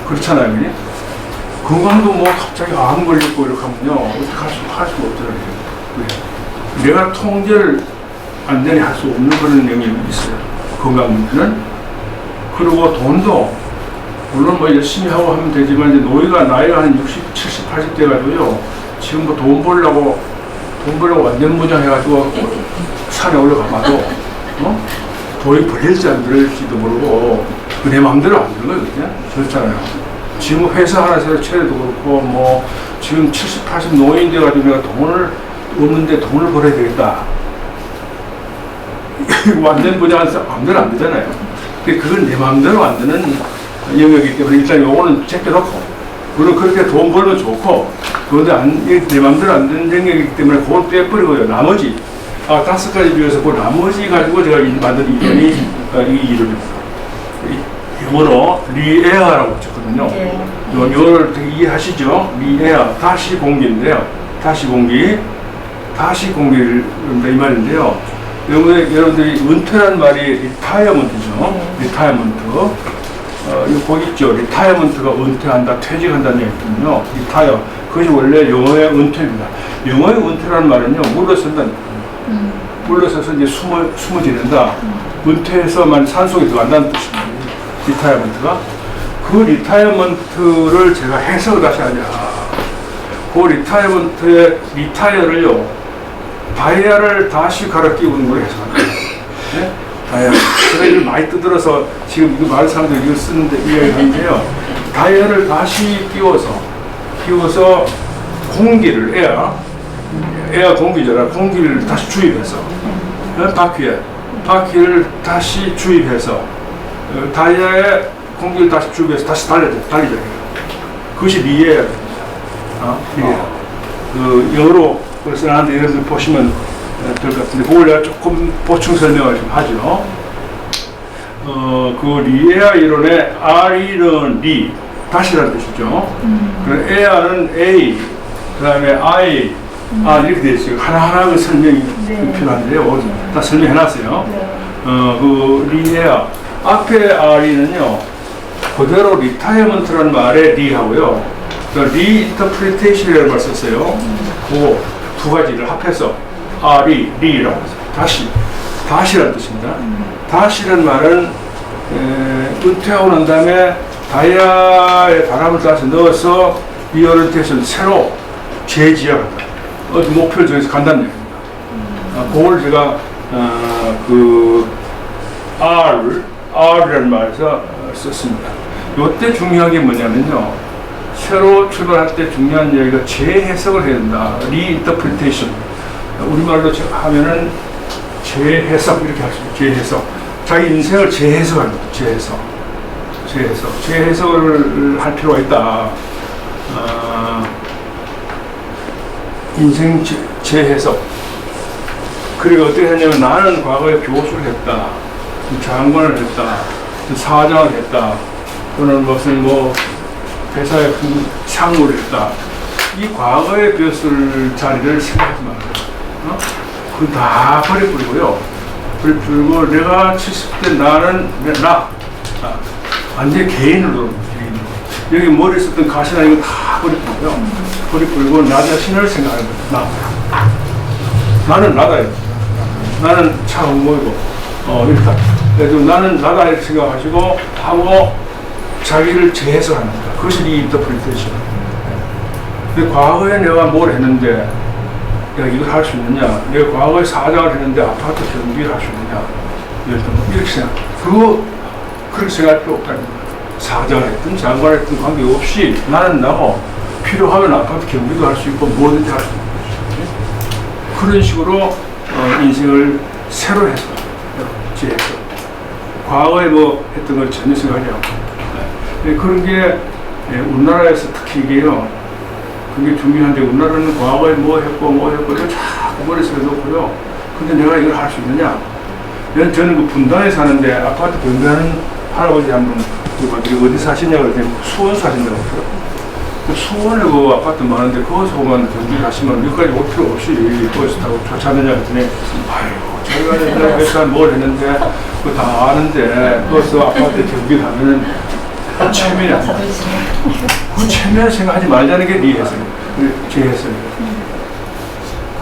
Speaker 2: 그렇잖아요, 그지? 건강도 뭐 갑자기 암 걸리고 이렇게 하면요, 어떻게 할 수가 없더라고요. 네. 내가 통제를 완전히 할 수 없는 그런 영역이 있어요. 건강 문제는. 그리고 돈도 물론 뭐 열심히 하고 하면 되지만 이제 나이가 한 60, 70, 80대 가지고요. 지금 뭐 돈 벌려고 완전 무장해가지고 산에 올라가봐도 돈이 벌릴지 안 벌릴지도 모르고 내 마음대로 안 되는 거예요. 그냥 그렇잖아요. 지금 회사 하나 세워 차려도 그렇고 뭐 지금 70, 80 노인 돼가지고 내가 돈을 없는데 돈을 벌어야 되겠다. 완전 무장해서 마음대로 안 되잖아요. 근데 그건 내 마음대로 안 되는 영역이기 때문에 일단 요거는 제껴놓고, 물론 그렇게 돈 벌면 좋고, 그런데 내 마음대로 안 되는 영역이기 때문에 그걸 빼버리고요. 나머지 5가지 비해서 그 나머지 가지고 제가 만든 이론이 이 이론입니다. 영어로 리에어라고 붙였거든요. 이거를 되게 이해하시죠? 리에어, 다시 공기인데요. 다시 공기를 이 말인데요. 여러분들이 은퇴란 말이 리타이어먼트죠. 리타이어먼트. 이거 거기 있죠. 리타이어먼트가 은퇴한다, 퇴직한다는 얘기거든요. 리타이어. 그것이 원래 영어의 은퇴입니다. 영어의 은퇴라는 말은요, 물러선다는 거예요. 물러서서 이제 숨어 지낸다. 은퇴해서만 산속에 들어간다는 뜻입니다. 리타이어먼트가. 그 리타이어먼트를 제가 해석을 다시 하자. 그 리타이어먼트의 리타이어를요, 다이아를 다시 갈아 끼우는 걸 해석합니다. 네? 다이아. 제가 이걸 많이 뜯어서 지금 이거 많은 사람들이 이거 쓰는데 이야기하는데요. 다이아를 다시 끼워서 공기를, 에어 공기잖아. 공기를 다시 주입해서, 바퀴를 다시 주입해서, 다이아의 공기를 다시 주변에서 다시 달리자. 그것이 리에야. 리에야. 그 영어로 써놨는데 이런 걸 보시면 될 것 같은데 그걸 내가 조금 보충 설명을 좀 하죠. 그 리에아 이론의 R는 리, 다시라는 뜻이죠. 그리고 에아는 A, 그 다음에 I, 이렇게 되어 있어요. 하나하나 그 설명이 필요한데요. 다 설명해놨어요. 그 리에아, 앞에 R는요, 그대로 리타이어먼트라는 말에 리하고요. 리인터프리테이션이라는 말 썼어요. 그 두 가지를 합해서 리라고 했어요. 다시라는 뜻입니다. 다시라는 말은 은퇴하고 난 다음에 다이아에 바람을 따서 넣어서 리오리엔테이션 새로 재지어간다. 어떤 목표를 정해서 간다는 얘기입니다. 그걸 제가 그 R이라는 말에서 썼습니다. 이때 중요한 게 뭐냐면요. 새로 출발할 때 중요한 얘기가 재해석을 해야 된다. 리인터프리테이션. 우리말로 하면은 재해석 이렇게 할 수 있어요. 재해석. 자기 인생을 재해석하는 거예요. 재해석을 할 필요가 있다. 인생 재해석. 그리고 어떻게 했냐면 나는 과거에 교수를 했다. 장관을 했다. 사장을 했다. 또는 무슨 회사에 큰 상무를 했다. 이 과거에 배웠을 자리를 생각하지 말아요. 그건 다 버려버리고요. 버리고 내가 70대 완전 개인으로. 여기 머리에 썼던 가시나 이거 다 버리고요. 버리고 나 자신을 생각하는 거예요. 나는 나다. 나는 차 홍보이고 이렇다. 그래서 나는 나다 이렇게 생각하시고 하고 자기를 재해석하는 거다. 그것이 리인터프리테이션. 근데 과거에 내가 뭘 했는데 내가 이걸 할 수 있느냐? 내가 과거에 사장을 했는데 아파트 경비를 할 수 있느냐? 이렇게 생각. 그렇게 생각할 필요 없다는 거야. 사장을 했든 장관을 했든 관계없이 나는 나고 필요하면 아파트 경비도 할 수 있고 뭐든지 할 수 있는 거지. 그런 식으로 인생을 새로 해서 재해석. 과거에 했던 걸 전혀 생각하지 않고. 그런 게 우리나라에서 특히 이게요. 그게 중요한데 우리나라는 과거에 뭐 했고 이걸 자꾸 머릿속에 놓고요. 근데 내가 이걸 할 수 있느냐? 저는 그 분당에 사는데 아파트 경비하는 할아버지 한 분 어디 사시냐고 그랬더니 수원 사신다고 그래요. 수원에 그 아파트 많은데 거기서 보면 경비를 하시면 여기까지 올 필요 없이 거기서 타고 좋잖느냐 그랬더니 아이고 저희가 옛날에 회사에 뭘 했는데 그거 다 아는데 거기서 아파트 경비를 하면은 체면이 안 나. 그 체면 생각하지 말자는 게 네 해석이에요. 제 해석이에요.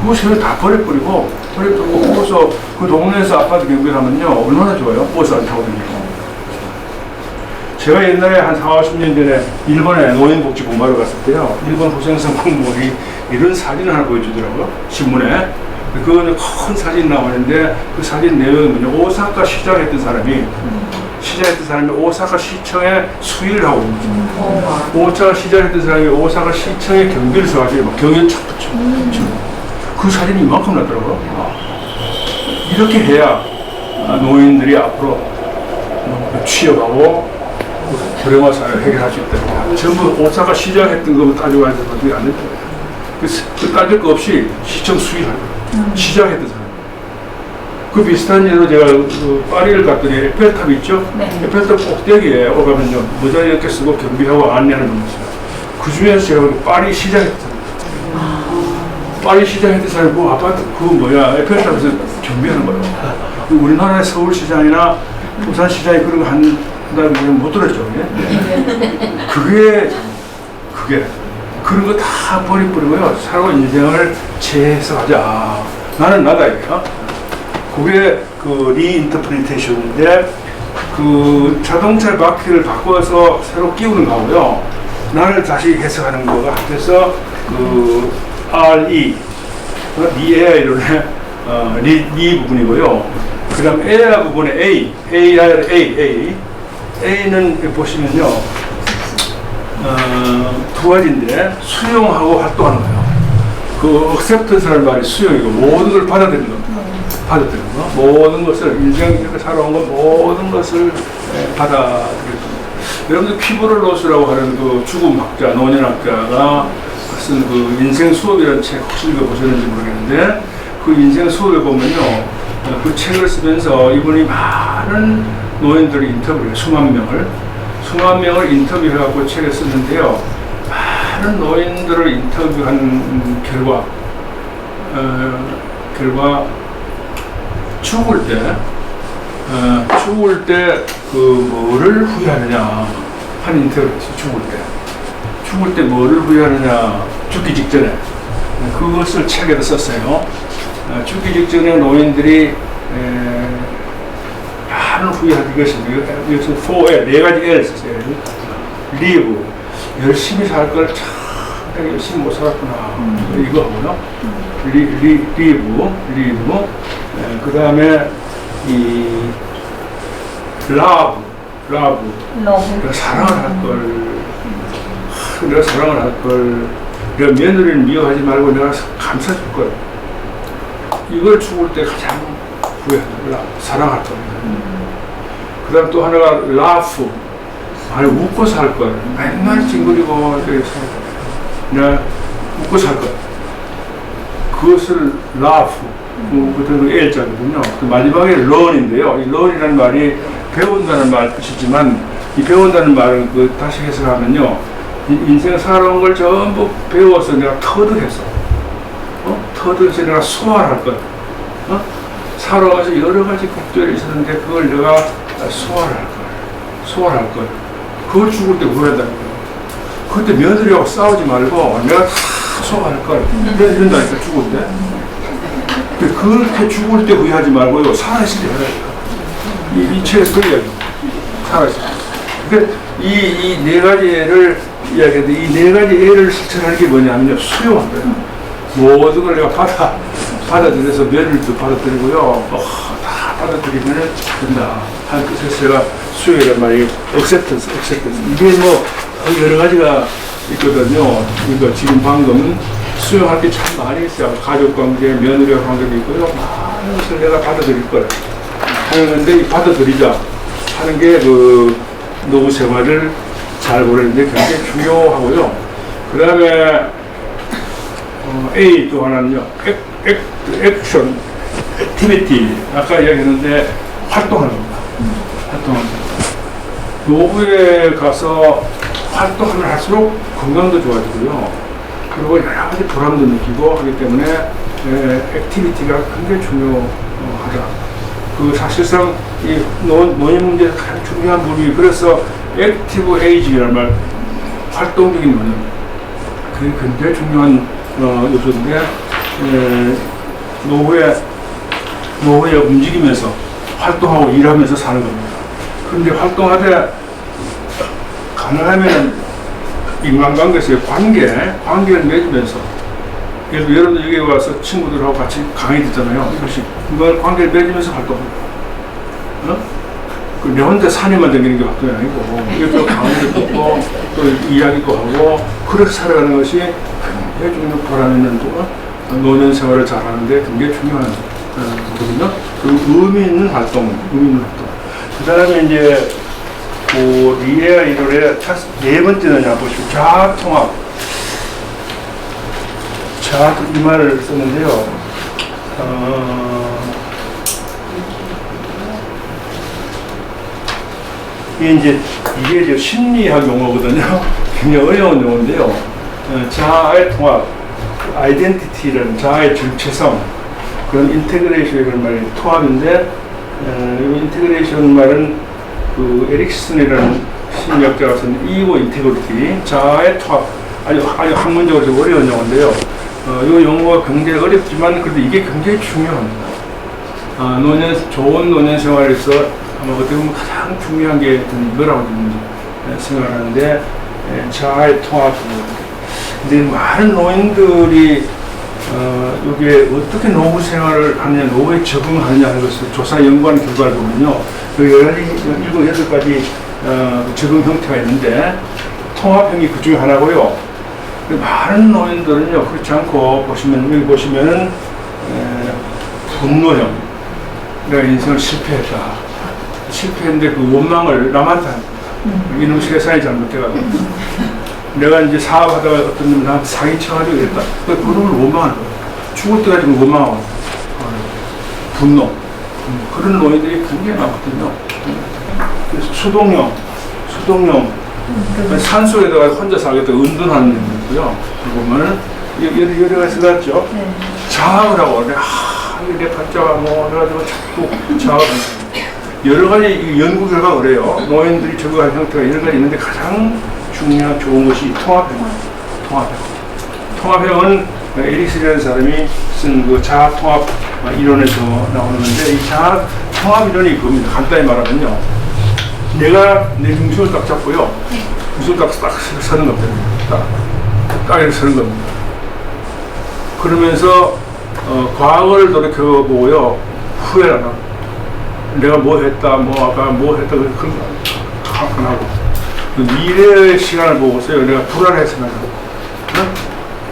Speaker 2: 그것을 다 버려버리고 거기서 그 동네에서 아파트 경비를 하면요 얼마나 좋아요. 버스 안 타고 다니고. 제가 옛날에 한 40-50년 전에 일본에 노인복지 공부하러 갔을 때요. 일본 고생산 공무원이 이런 사진을 하나 보여주더라고요. 신문에. 그거는 큰 사진 나오는데 그 사진 내용이 뭐냐. 오사카 시장했던 사람이 오사카 시청에 수의를 하고 있는 거죠. 오사카 시장했던 사람이 오사카 시청에 경비를 써가지고 막 경연 착 붙여. 그 사진이 이만큼 났더라고요. 이렇게 해야 노인들이 앞으로 취업하고 불행화 사회를 해결할 수 있다. 전부 오사카 시장 했던 거 따지고 하는 것들이 안 된다. 그 따질 거 없이 시청 수의를 하는 시장 했던 사람. 그 비슷한 예로 제가 파리를 갔더니 에펠탑 있죠? 네. 에펠탑 꼭대기에 오가면요. 모자 이렇게 쓰고 경비하고 안내하는 분이 있어요. 그 중에서 제가 파리 시장 했던 사람. 파리 시장 했던 사람이 그 아파트 에펠탑에서 경비하는 거예요. 우리나라의 서울시장이나 부산시장이 그런 거 한다면 못 들었죠. 그게 그런 거 다 버리고요. 새로운 인생을 재해석하자. 나는 나다 이거야. 그게 그 리인터프리테이션인데 그 자동차 바퀴를 바꿔서 새로 끼우는 거고요. 나를 다시 해석하는 거가 합해서 그 RE, 리에아 이론의 리 부분이고요. 그 다음 에아 부분의 A는 보시면요. 두 가지인데 수용하고 활동하는 거예요. 그 acceptance라는 말이 수용이고 모든 걸 받아들이는 겁니다. 받아들이는 거. 모든 것을 인생 이렇게 살아온 것 모든 것을 받아들이는 겁니다. 여러분들 피보를로스라고 하는 그 죽음학자, 노년학자가 쓴 그 인생 수업이라는 책 혹시 읽어보셨는지 모르겠는데 그 인생 수업에 보면요 그 책을 쓰면서 이분이 많은 노인들을 인터뷰해요. 수만 명을 인터뷰해갖고 책에 썼는데요. 많은 노인들을 인터뷰한 결과 죽을 때 그 뭐를 후회하느냐 한 인터뷰를 했어요. 죽을 때 뭐를 후회하느냐, 죽기 직전에 그것을 책에도 썼어요. 죽기 직전에 노인들이 많은 후회할 것이 여기서 4L, 4가지 L을 썼어요. live, 열심히 살 걸 참 내가 열심히 못 살았구나. 이거 하고요. live, 그 다음에 이 love, 내가 사랑을 할 걸. 내가 사랑을 할 걸, 내가 며느리를 미워하지 말고 내가 감싸줄 걸. 이걸 죽을 때 가장 후회한다. 사랑할 걸. 그 다음 또 하나가 laugh. 아니, 웃고 살 걸. 맨날 찡그리고 내가 웃고 살 걸. 그것을 laugh. 그 다음에 L자거든요. 그 마지막에 learn인데요. 이 learn이라는 말이 배운다는 말 뜻이지만 이 배운다는 말은 그 다시 해석하면요. 인생 살아온 걸 전부 배워서 내가 터득해서 내가 소화할 것. 살아와서 여러 가지 걱정이 있었는데 그걸 내가 소화할 것. 그걸 죽을 때 후회한다는 거예요. 그때 며느리하고 싸우지 말고 내가 다 소화할 걸. 이런다니까 죽을 때. 그렇게 죽을 때 후회하지 말고요. 살아있을 때 하라니까. 이 책에서 그 이야기. 살아있을 때. 그러니까 이 네 가지를 이야기했는데 이 네 가지 애를 실천하는 게 뭐냐면요. 수용한 거예요. 모든 걸 내가 받아들여서 며느리도 받아들이고요. 다 받아들이면 된다. 한 뜻에서 제가 수용이란 말이 acceptance. 이게 뭐 여러 가지가 있거든요. 그러니까 지금 방금 수용할 게 참 많이 있어요. 가족 관계, 며느리와 관계도 있고요. 많은 것을 내가 받아들일 거예요. 하는 건데 이 받아들이자 하는 게 그 노후 생활을 잘 보내는데 굉장히 중요하고요. 그 다음에 A 또 하나는요. 액션, 액티비티. 아까 이야기했는데 활동하는 겁니다. 활동하는 겁니다. 노후에 가서 활동하면 할수록 건강도 좋아지고요. 그리고 여러 가지 보람도 느끼고 하기 때문에 액티비티가 굉장히 중요하다. 그 사실상 이 노인 문제에 가장 중요한 부분이 그래서 액티브 에이징이라는 말, 활동적인 노년. 그게 굉장히 중요한 요소인데 노후에 움직이면서 활동하고 일하면서 사는 겁니다. 그런데 활동하되 가능하면 인간관계에서의 관계를 맺으면서 예를 들어 여러분들 여기 와서 친구들하고 같이 강의 듣잖아요. 이것이 그걸 관계를 맺으면서 활동합니다. 내 혼자 산에만 다니는 게 활동이 아니고 이것도 강의를 듣고 또 이야기도 하고 그렇게 살아가는 것이 굉장히 중요한 보람 있는 노년 생활을 잘하는데 굉장히 중요한 거거든요. 그 의미 있는 활동. 그 다음에 이제 리에아 이론의 네 번째는 보시고 자아통합. 이 말을 썼는데요. 이게 심리학 용어거든요. 굉장히 어려운 용어인데요. 자아의 통합, 아이덴티티라는 자아의 정체성, 그런 인테그레이션이라는 말이 통합인데, 이 인테그레이션 말은 그 에릭슨이라는 심리학자가 쓴 이고 인테그리티, 자아의 통합, 아주 학문적으로 좀 어려운 용어인데요. 이 용어가 굉장히 어렵지만 그래도 이게 굉장히 중요합니다. 좋은 노년 생활에서 아마 어떻게 보면 가장 중요한 게 이거라고 생각하는데 자아의 통합. 근데 많은 노인들이 여기에 어떻게 노후 생활을 하느냐, 노후에 적응하느냐 하는 것을 조사 연구한 결과를 보면요. 그 7가지 적응 형태가 있는데 통합형이 그 중에 하나고요. 많은 노인들은요, 그렇지 않고 여기 보시면은 분노형. 내가 인생을 실패했는데 그 원망을 남한테 합니다. 이놈 세상이 잘못돼가지고. 내가 이제 사업하다가 어떤 놈 나한테 사기쳐가지고 이랬다. 그 놈을 원망하는 거야. 죽을 때까지 원망하고. 분노. 그런 노예들이 굉장히 많거든요. 그래서 수동령. 산속에다가 혼자 살겠다 은둔하는 놈이고요. 보면은 여러 가지 같죠. 자학을 하고 내 팔자가 뭐 해가지고 자꾸 자학을 하는 여러 가지 연구 결과가 그래요. 노인들이 적응하는 형태가 여러 가지 있는데 가장 중요한 좋은 것이 통합형. 통합형은 에릭슨이라는 사람이 쓴 그 자아 통합 이론에서 나오는 건데 이 자아 통합 이론이 그겁니다. 간단히 말하면요. 내가 내 중심을 딱 잡고요. 중심을 딱 서는 겁니다. 딱 이렇게 서는 겁니다. 그러면서 과거를 돌이켜보고요. 후회를 안 하고 내가 뭐 했다, 아까 뭐 했다 그런 거 안 하고 미래의 시간을 보고서요. 내가 불안해서 생각하고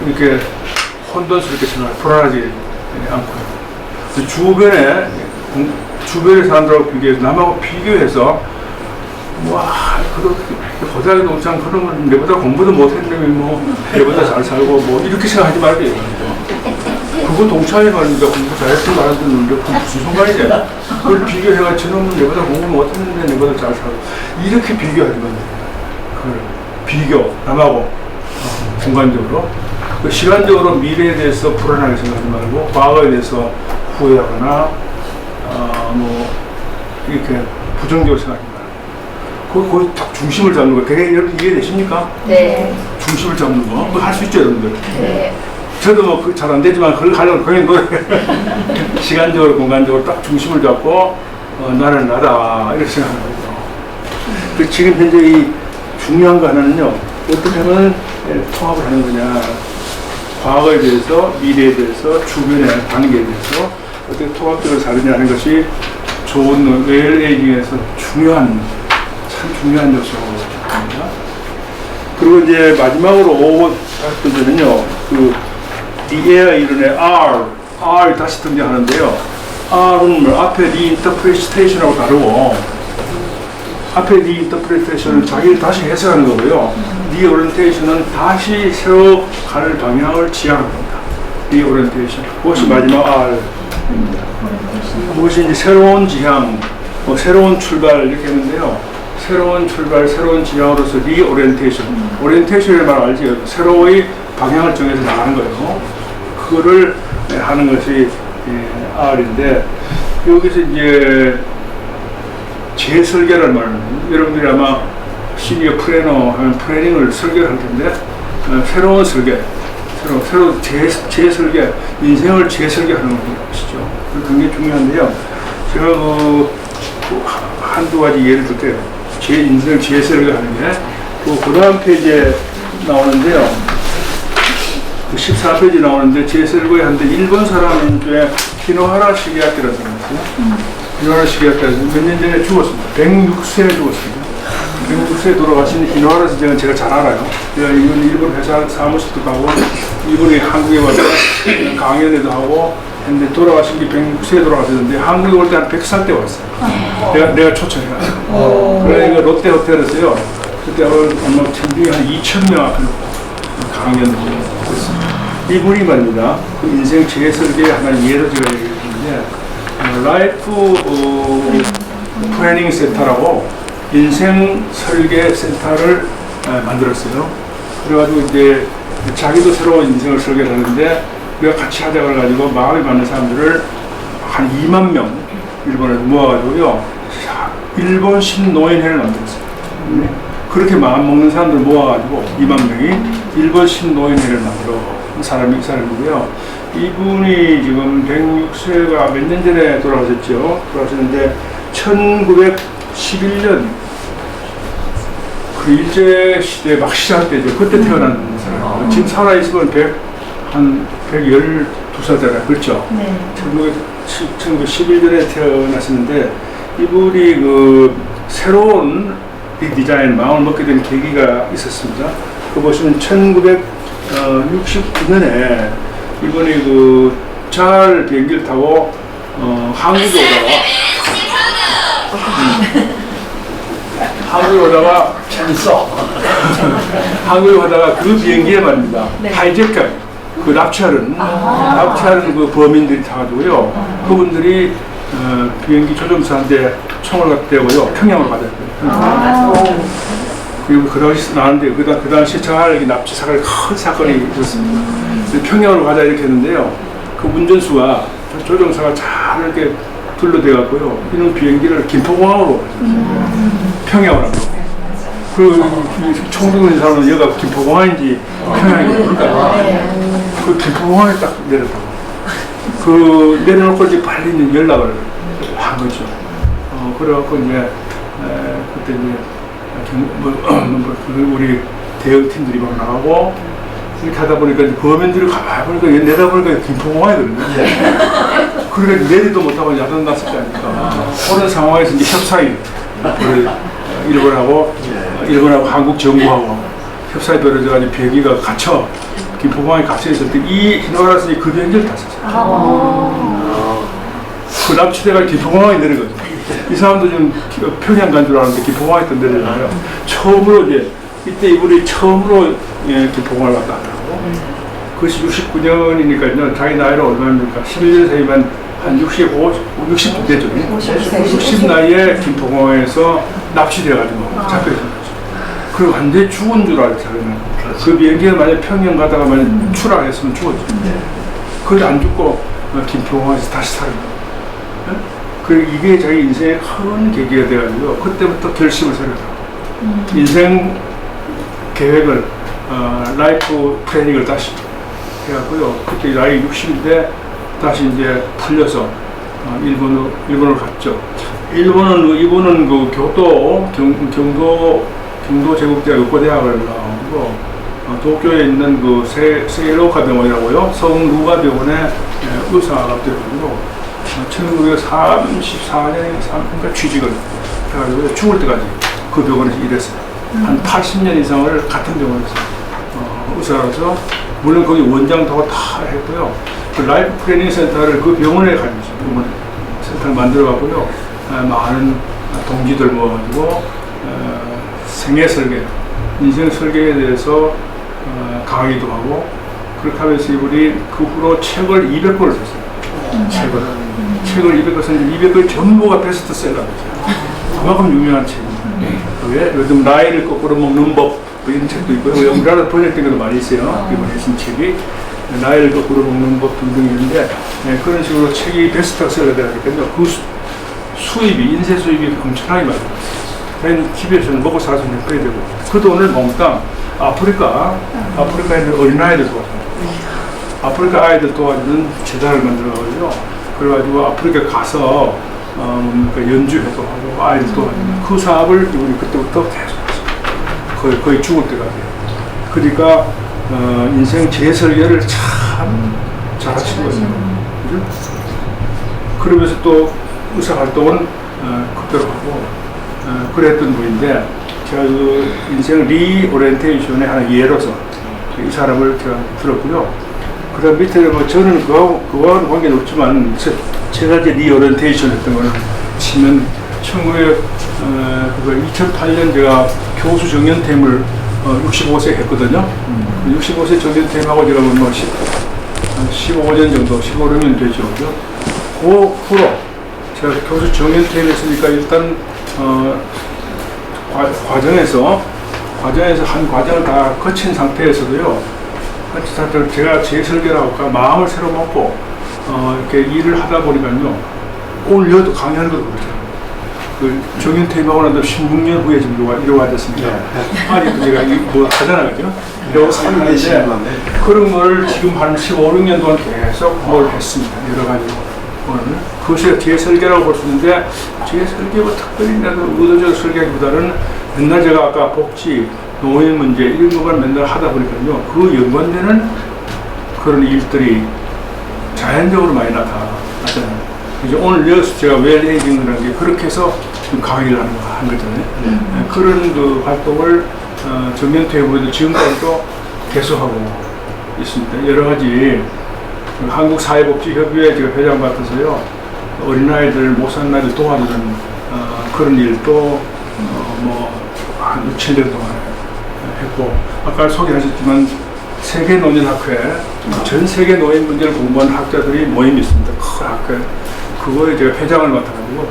Speaker 2: 이렇게 혼돈스럽게 생각하고 불안하지 않고요. 주변의 사람들하고 비교해서 남하고 비교해서 고등학교 동창 그러면 내보다 공부도 못했는데 내보다 잘 살고 이렇게 생각하지 말게. 그거 동창회 말입니다. 공부 잘했던 말하는데 그게 무슨 상관이지? 그걸 비교해가 저놈은 내보다 공부 못했는데 내보다 잘 살고 이렇게 비교하지 말고 그걸 비교 남하고 공간적으로 시간적으로 미래에 대해서 불안하게 생각하지 말고 과거에 대해서 후회하거나 이렇게 부정적으로 생각하지 말고 거기 딱 중심을 잡는 거. 되게 여러분 이해되십니까?
Speaker 3: 네.
Speaker 2: 중심을 잡는 거. 그거 할 수 있죠, 여러분들?
Speaker 3: 네.
Speaker 2: 저도 잘 안 되지만 그걸 하려고 그냥 시간적으로 공간적으로 딱 중심을 잡고 나는 나다 이렇게 생각하는 거죠. 지금 현재 이 중요한 거 하나는요. 어떻게 하면 통합을 하는 거냐. 과거에 대해서, 미래에 대해서, 주변의 관계에 대해서 어떻게 통합적으로 살느냐 하는 것이 좋은 웰에이징에서 참 중요한 요소입니다. 그리고 이제 마지막으로 5번 번째는요, The 이론의 R 다시 등장하는데요. R은 앞에 Reinterpretation하고 다르고, 앞에 Reinterpretation은 자기를 다시 해석하는 거고요. Reorientation은 다시 새로 갈 방향을 지향하는 겁니다. Reorientation. 그것이 마지막 R입니다. 그것이 이제 새로운 지향, 새로운 출발 이렇게 했는데요. 새로운 출발, 새로운 지향으로서 리오리엔테이션. 오리엔테이션이라는 말 알지? 새로의 방향을 정해서 나가는 거예요. 그거를 하는 것이 R인데, 여기서 이제 재설계라는 말은 여러분들이 아마 시니어 플래너 하면 플래닝을 설계를 할 텐데, 새로운 설계, 새로 재설계, 인생을 재설계하는 것이죠. 굉장히 중요한데요. 제가 한두 가지 예를 들게요. 제 인생을 재설계하는 게, 그 다음 페이지에 나오는데요. 14페이지 나오는데, 재설계 하는데, 일본 사람 중에 히노하라 시게아키라는 사람이 있어요. 히노하라 시게아키가 몇 년 전에 죽었습니다. 106세에 죽었습니다. 106세에 돌아가신 히노하라 선생은 제가 잘 알아요. 제가 이번 일본 회사 사무실도 가고, 이분이 한국에 와서 강연회도 하고, 근데 돌아가신 게 106세에 돌아가셨는데 한국에 올 때 한 100살 때 왔어요. 내가 초청해가지고. 그러니까 롯데 호텔에서요. 그때 아마 전중에 한 2,000명 앞에 강연을 했습니다. 이분이 말입니다. 그 인생 재설계 하나 예로 제가 얘기했는데 라이프 플래닝 센터라고 인생 설계 센터를 만들었어요. 그래가지고 이제 자기도 새로운 인생을 설계를 하는데 우리가 같이 하자고 해가지고 마음에 맞는 사람들을 한 2만 명 일본에서 모아가지고요. 일본 신노인회를 만들었어요. 그렇게 마음 먹는 사람들 모아가지고 2만 명이 일본 신노인회를 만들어 사람이고요. 이분이 지금 106세가 몇 년 전에 돌아가셨죠. 돌아가셨는데 1911년 그 일제시대 막 시작 때죠. 그때 태어난 사람이에요. 지금 살아있으면 112살잖아요. 그렇죠? 네. 1911년에 태어나셨는데 이분이 그 새로운 디자인 마음을 먹게 된 계기가 있었습니다. 그 보시면 1969년에 이분이 그 잘 비행기를 타고 한국에 오다가 한국에 오다가
Speaker 4: 재밌어.
Speaker 2: 한국에 오다가 그 비행기에 말입니다.
Speaker 1: 네.
Speaker 2: 하이제크 그 납치하는 그 범인들이 타가지고요. 그분들이 비행기 조종사한테 총을 갖다 대고요. 평양으로 가졌어요. 그리고 그 당시 나왔는데 그 당시 정말 납치 사건이 큰 사건이 있었습니다. 평양으로 가자 이렇게 했는데요. 그 운전수가 조종사가 잘 이렇게 둘러대갖고요. 이런 비행기를 김포공항으로 평양으로 합니다. 총 들고 있는 사람은 여기가 김포공항인지 평양인지 모르니까 그 김포공항에 딱 내렸다고. 그 내려놓고 이제 빨리 이제 연락을 한 거죠. 그래갖고 이제 그때 이제 우리 대응팀들이 막 나가고 이렇게 하다 보니까 이제 범인들이 가만히 보니까 내다보니까 김포공항이거든요. 그러니까 내리도 못하고 야단 났을 거 아닙니까. 그런 상황에서 이제 협상이 일본하고 한국 정부하고 협상이 벌어져가지고 비행기가 갇혀 김포공항에 갇혀 있을 때 이 히노가라스 그 비행기를 탔었어요. 그 납치대가 김포공항에 내린 거죠. 이 사람도 지금 평양 간 줄 알았는데 김포공항에 또 내리잖아요. 처음으로 이때 이분이 처음으로 김포공항을 갔다 하더라고. 그것이 69년이니까요. 자기 나이로 얼마입니까? 11년생이면 한 60 되죠. 60 나이에 김포공항에서 납치돼가지고 잡혀있는 거죠. 그리고 완전히 죽은 줄 알았잖아요. 그 비행기가 만약 평양 가다가 만약 추락했으면 죽었죠. 그걸 안 죽고 김포공항에서 다시 살아요. 그리고 이게 자기 인생의 큰 계기가 돼가지고 그때부터 결심을 세우더라고요. 인생 계획을 라이프 플래닝을 다시 해갖고요. 그때 나이 60인데 다시 이제 풀려서 일본을 갔죠. 이분은 그 경도 제국대학 의과대학을 나오고 도쿄에 있는 그 세일로카 병원이라고요. 서울루가 병원에 의사가 되어가지고 1934년에 그러니까 취직을 해가지고 죽을 때까지 그 병원에서 일했어요. 한 80년 이상을 같은 병원에서 의사로서 물론 거기 원장도 다 했고요. 그 라이프 플래닝 센터를 그 병원에 가지고 병원에 센터를 만들어가고요. 많은 동지들 모아가지고 생애 설계, 인생 설계에 대해서 강의도 하고 그렇게 하면서 이분이 그 후로 책을 200권을 썼어요. 책을 200권 썼는데 200권 전부가 베스트셀러죠. 그만큼 유명한 책입니다. 왜? 요즘 나이를 거꾸로 먹는 법 이런 책도 있고요. 우리나라 번역된 것도 많이 있어요. 이번에 쓴 책이 나이를 거꾸로 먹는 법 등등 있는데 그런 식으로 책이 베스트셀러가 되니까요. 그 수입이 인쇄 수입이 엄청나게 많이 들었어요. 저희는 집에서는 먹고 살수 있는 그래야 되고 그 돈을 몽땅 아프리카에 있는 어린아이들 도와줍니다. 아프리카 아이들 도와주는 재단을 만들어가지고 그래가지고 아프리카 가서 연주회도 하고 아이들 도와주는 그 사업을 이분이 그때부터 계속 했어요. 거의 죽을 때까지. 그러니까 인생 재설계를 참 잘하신 거예요. 그죠? 그러면서 또 의사 활동은 그대로 하고 그랬던 분인데 제가 그 인생 리오리엔테이션의 하나 예로서 이 사람을 제가 들었고요. 그 다음 밑에 뭐 저는 그거와는 관계는 없지만 제가 이제 리오리엔테이션 했던 거는 치면 2008년 제가 교수 정년퇴임을 65세 했거든요. 65세 정년퇴임하고 제가 뭐 15년 정도, 15년 되죠. 그 후로 제가 교수 정년퇴임했으니까 일단 과정에서 한 과정을 다 거친 상태에서도요. 제가 제 설계라고 할까 마음을 새로 먹고 이렇게 일을 하다 보니까요. 오늘 여도 강의하는 것도 그렇잖아요. 그 정년퇴임하고 나서 16년 후에 지금 이러고 앉았습니다. 아직도 제가 뭐 하잖아요, 그죠? 이러고 사는데 그런 걸 지금 한 15, 16년 동안 계속 뭘 했습니다. 여러 가지. 그것이 제 설계라고 볼 수 있는데 제 설계가 특별히 의도적 설계보다는 맨날 제가 아까 복지, 노인 문제 이런 것만 맨날 하다 보니까요. 그 연관되는 그런 일들이 자연적으로 많이 나타나잖아요. 이제 오늘 여기서 제가 웰에이징이라는 게 그렇게 해서 좀 강의를 한 거잖아요. 그런 그 활동을 정년퇴임 후에도 지금까지도 계속하고 있습니다. 여러 가지 한국사회복지협의회 제가 회장 맡아서요. 어린아이들, 못 사는 아이들 도와주는 그런 일도 한 6, 7년 동안 했고, 아까 소개하셨지만 세계 노년학회, 전 세계 노인 문제를 공부한 학자들이 모임이 있습니다. 큰 학회. 그거에 제가 회장을 맡아가지고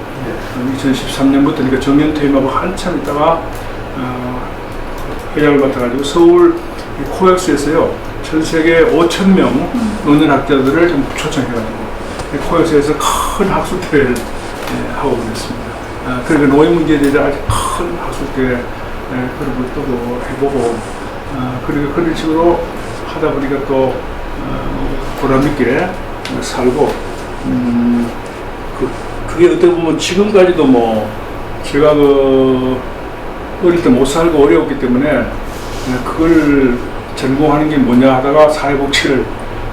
Speaker 2: 2013년부터 그러니까 정년 퇴임하고 한참 있다가 회장을 맡아가지고 서울 코엑스에서요 전 세계 5,000명 노년학자들을 좀 초청해가지고 코엑스에서 큰 학술대회를 하고 그랬습니다. 그러니까 노인 문제에 대해서 아주 큰 학술대회 그런 것도 해보고 그리고 그런 식으로 하다 보니까 또 보람있게 살고 그게 어떻게 보면 지금까지도 뭐 제가 어릴 때 못 살고 어려웠기 때문에 그걸 전공하는 게 뭐냐 하다가 사회복지를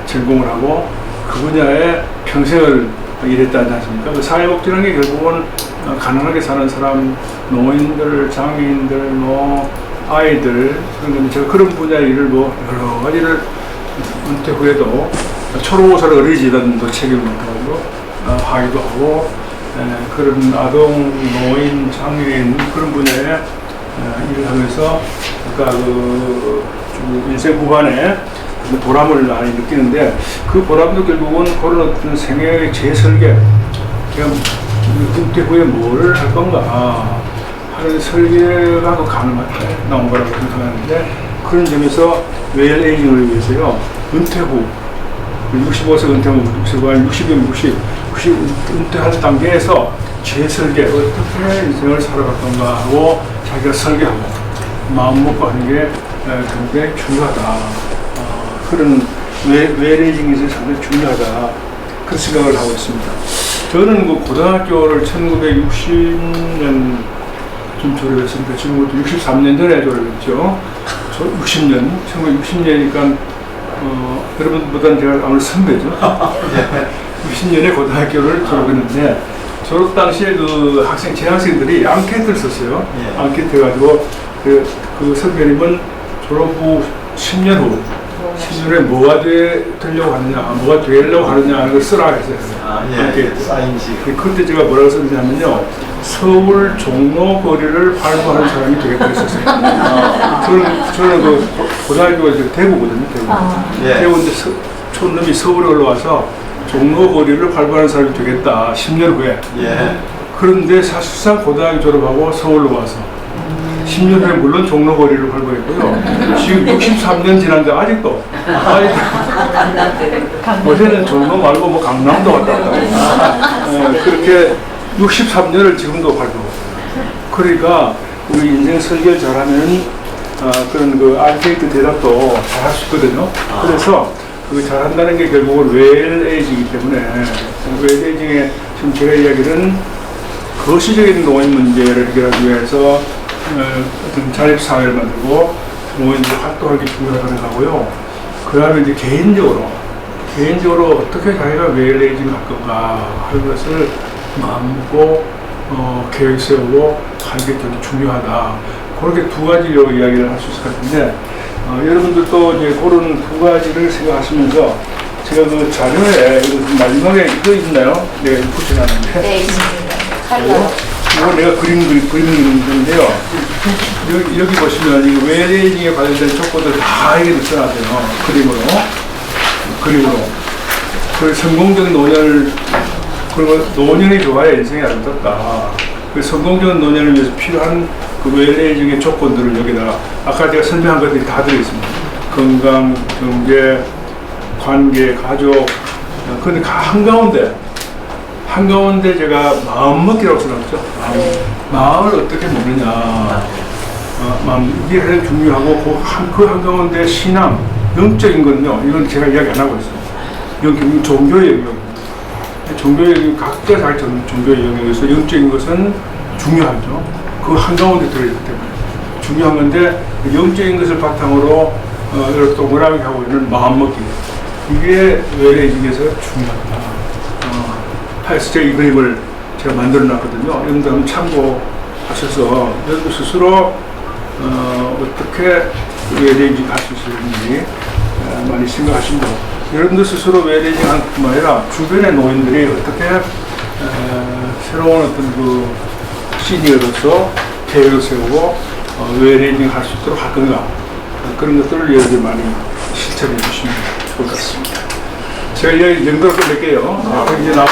Speaker 2: 전공을 하고 그 분야에 평생을 일했다지 않습니까? 그 사회복지라는 게 결국은 가난하게 사는 사람, 노인들, 장애인들, 아이들 그런 건데 제가 그런 분야의 일을 여러 가지를 은퇴 후에도 초록오사를 어린이재단도 책임을 맡아가지고 하기도 하고 그런 아동, 노인, 장애인 그런 분야에 일을 하면서 그러니까 인생 후반에 보람을 많이 느끼는데 그 보람도 결국은 그런 어떤 생애의 재설계 그냥 은퇴 후에 뭘 할 건가 하는 설계가 더 가능하게 나온 거라고 생각하는데 그런 점에서 웰 에이징을 위해서요 은퇴 후 65세 은퇴하면 60이면 60 은퇴할 단계에서 재설계 어떻게 인생을 살아갈 건가 하고 자기가 설계하고 마음 먹고 하는 게 굉장히 중요하다. 그런 웰에이징이 상당히 중요하다. 그런 생각을 하고 있습니다. 저는 그 고등학교를 1960년 좀 졸업했으니까 지금부터 63년 전에 졸업했죠. 1960년이니까 여러분보다는 제가 아무래도 선배죠. 60년에 고등학교를 졸업했는데 졸업 당시에 그 재학생들이 앙케이트를 썼어요. 앙케이트 해가지고 그 선배님은 졸업 후 10년 후에 뭐가 되려고 하느냐, 뭐가 되려고 하느냐 하는 걸 쓰라 했어요. 사인식. 그때 제가 뭐라고 썼냐면요. 서울 종로 거리를 활보하는 사람이 되겠다고 했었어요. 저는 그 고등학교가 대구거든요, 대구. 대구 이제 촌놈이 서울에 올라와서 종로 거리를 활보하는 사람이 되겠다, 10년 후에. 그런데 사실상 고등학교 졸업하고 서울로 와서 10년 후에 물론 종로 거리를 활보했고요. 지금 63년 지났는데 아직도 요새는 종로 말고 강남도 왔다 갔다 그렇게 63년을 지금도 활보하고 그러니까 우리 인생 설계를 잘하면 그런 그 앙케이트 대답도 잘할 수 있거든요. 그래서 그 잘한다는 게 결국은 웰에이징이기 때문에 웰에이징에 지금 제가 이야기는 거시적인 노인 문제를 해결하기 위해서 어떤 자립사회를 만들고 노인들 활동하기 중요하다는 거고요. 그 다음에 이제 개인적으로 어떻게 자기가 웰에이징을 할 건가 하는 것을 마음 먹고 계획 세우고 하는 게 되게 중요하다. 그렇게 두 가지로 이야기를 할 수 있을 것 같은데 여러분들도 이제 그런 두 가지를 생각하시면서 제가 그 자료에 마지막에 이거 있나요? 내가 붙여놨는데.
Speaker 3: 네, 있습니다.
Speaker 2: 이거 내가 그리는데요. 여기 보시면 이 웰에이징에 관련된 조건들 다 이게 써놨어요. 그림으로. 그 성공적인 노년을 그리고 노년이 좋아야 인생이 아름답다. 그 성공적인 노년을 위해서 필요한 그 웰에이징의 조건들을 여기다가 아까 제가 설명한 것들이 다 들어있습니다. 건강, 경제, 관계, 가족. 근데 한가운데 제가 마음먹기라고 써놨죠. 마음을 어떻게 먹느냐. 이게 가장 중요하고 그 한가운데 신앙, 영적인 거는요. 이건 제가 이야기 안 하고 있어요. 이건 종교의 영역. 종교의 각자 자기 종교의 영역에서 영적인 것은 중요하죠. 그 한가운데 들어있기 때문에 중요한 건데 영적인 것을 바탕으로 이렇게 동그라미 하고 있는 마음먹기 이게 웰에이징에서 중요하다. 해서 이 그림을 제가 만들어 놨거든요. 여러분들 한번 참고하셔서 여러분 스스로 어떻게 웰에이징 할 수 있는지 많이 생각하시고 여러분들 스스로 웰에이징 할 뿐만 아니라 주변의 노인들이 어떻게 새로운 어떤 그 시니어로서 계획을 세우고 웨어레이징 할 수 있도록 할 건가, 그런 것들을 여러분이 많이 실천해 주시면 좋을 것 같습니다. 제가 이 정도로 끝낼게요. 이제 남은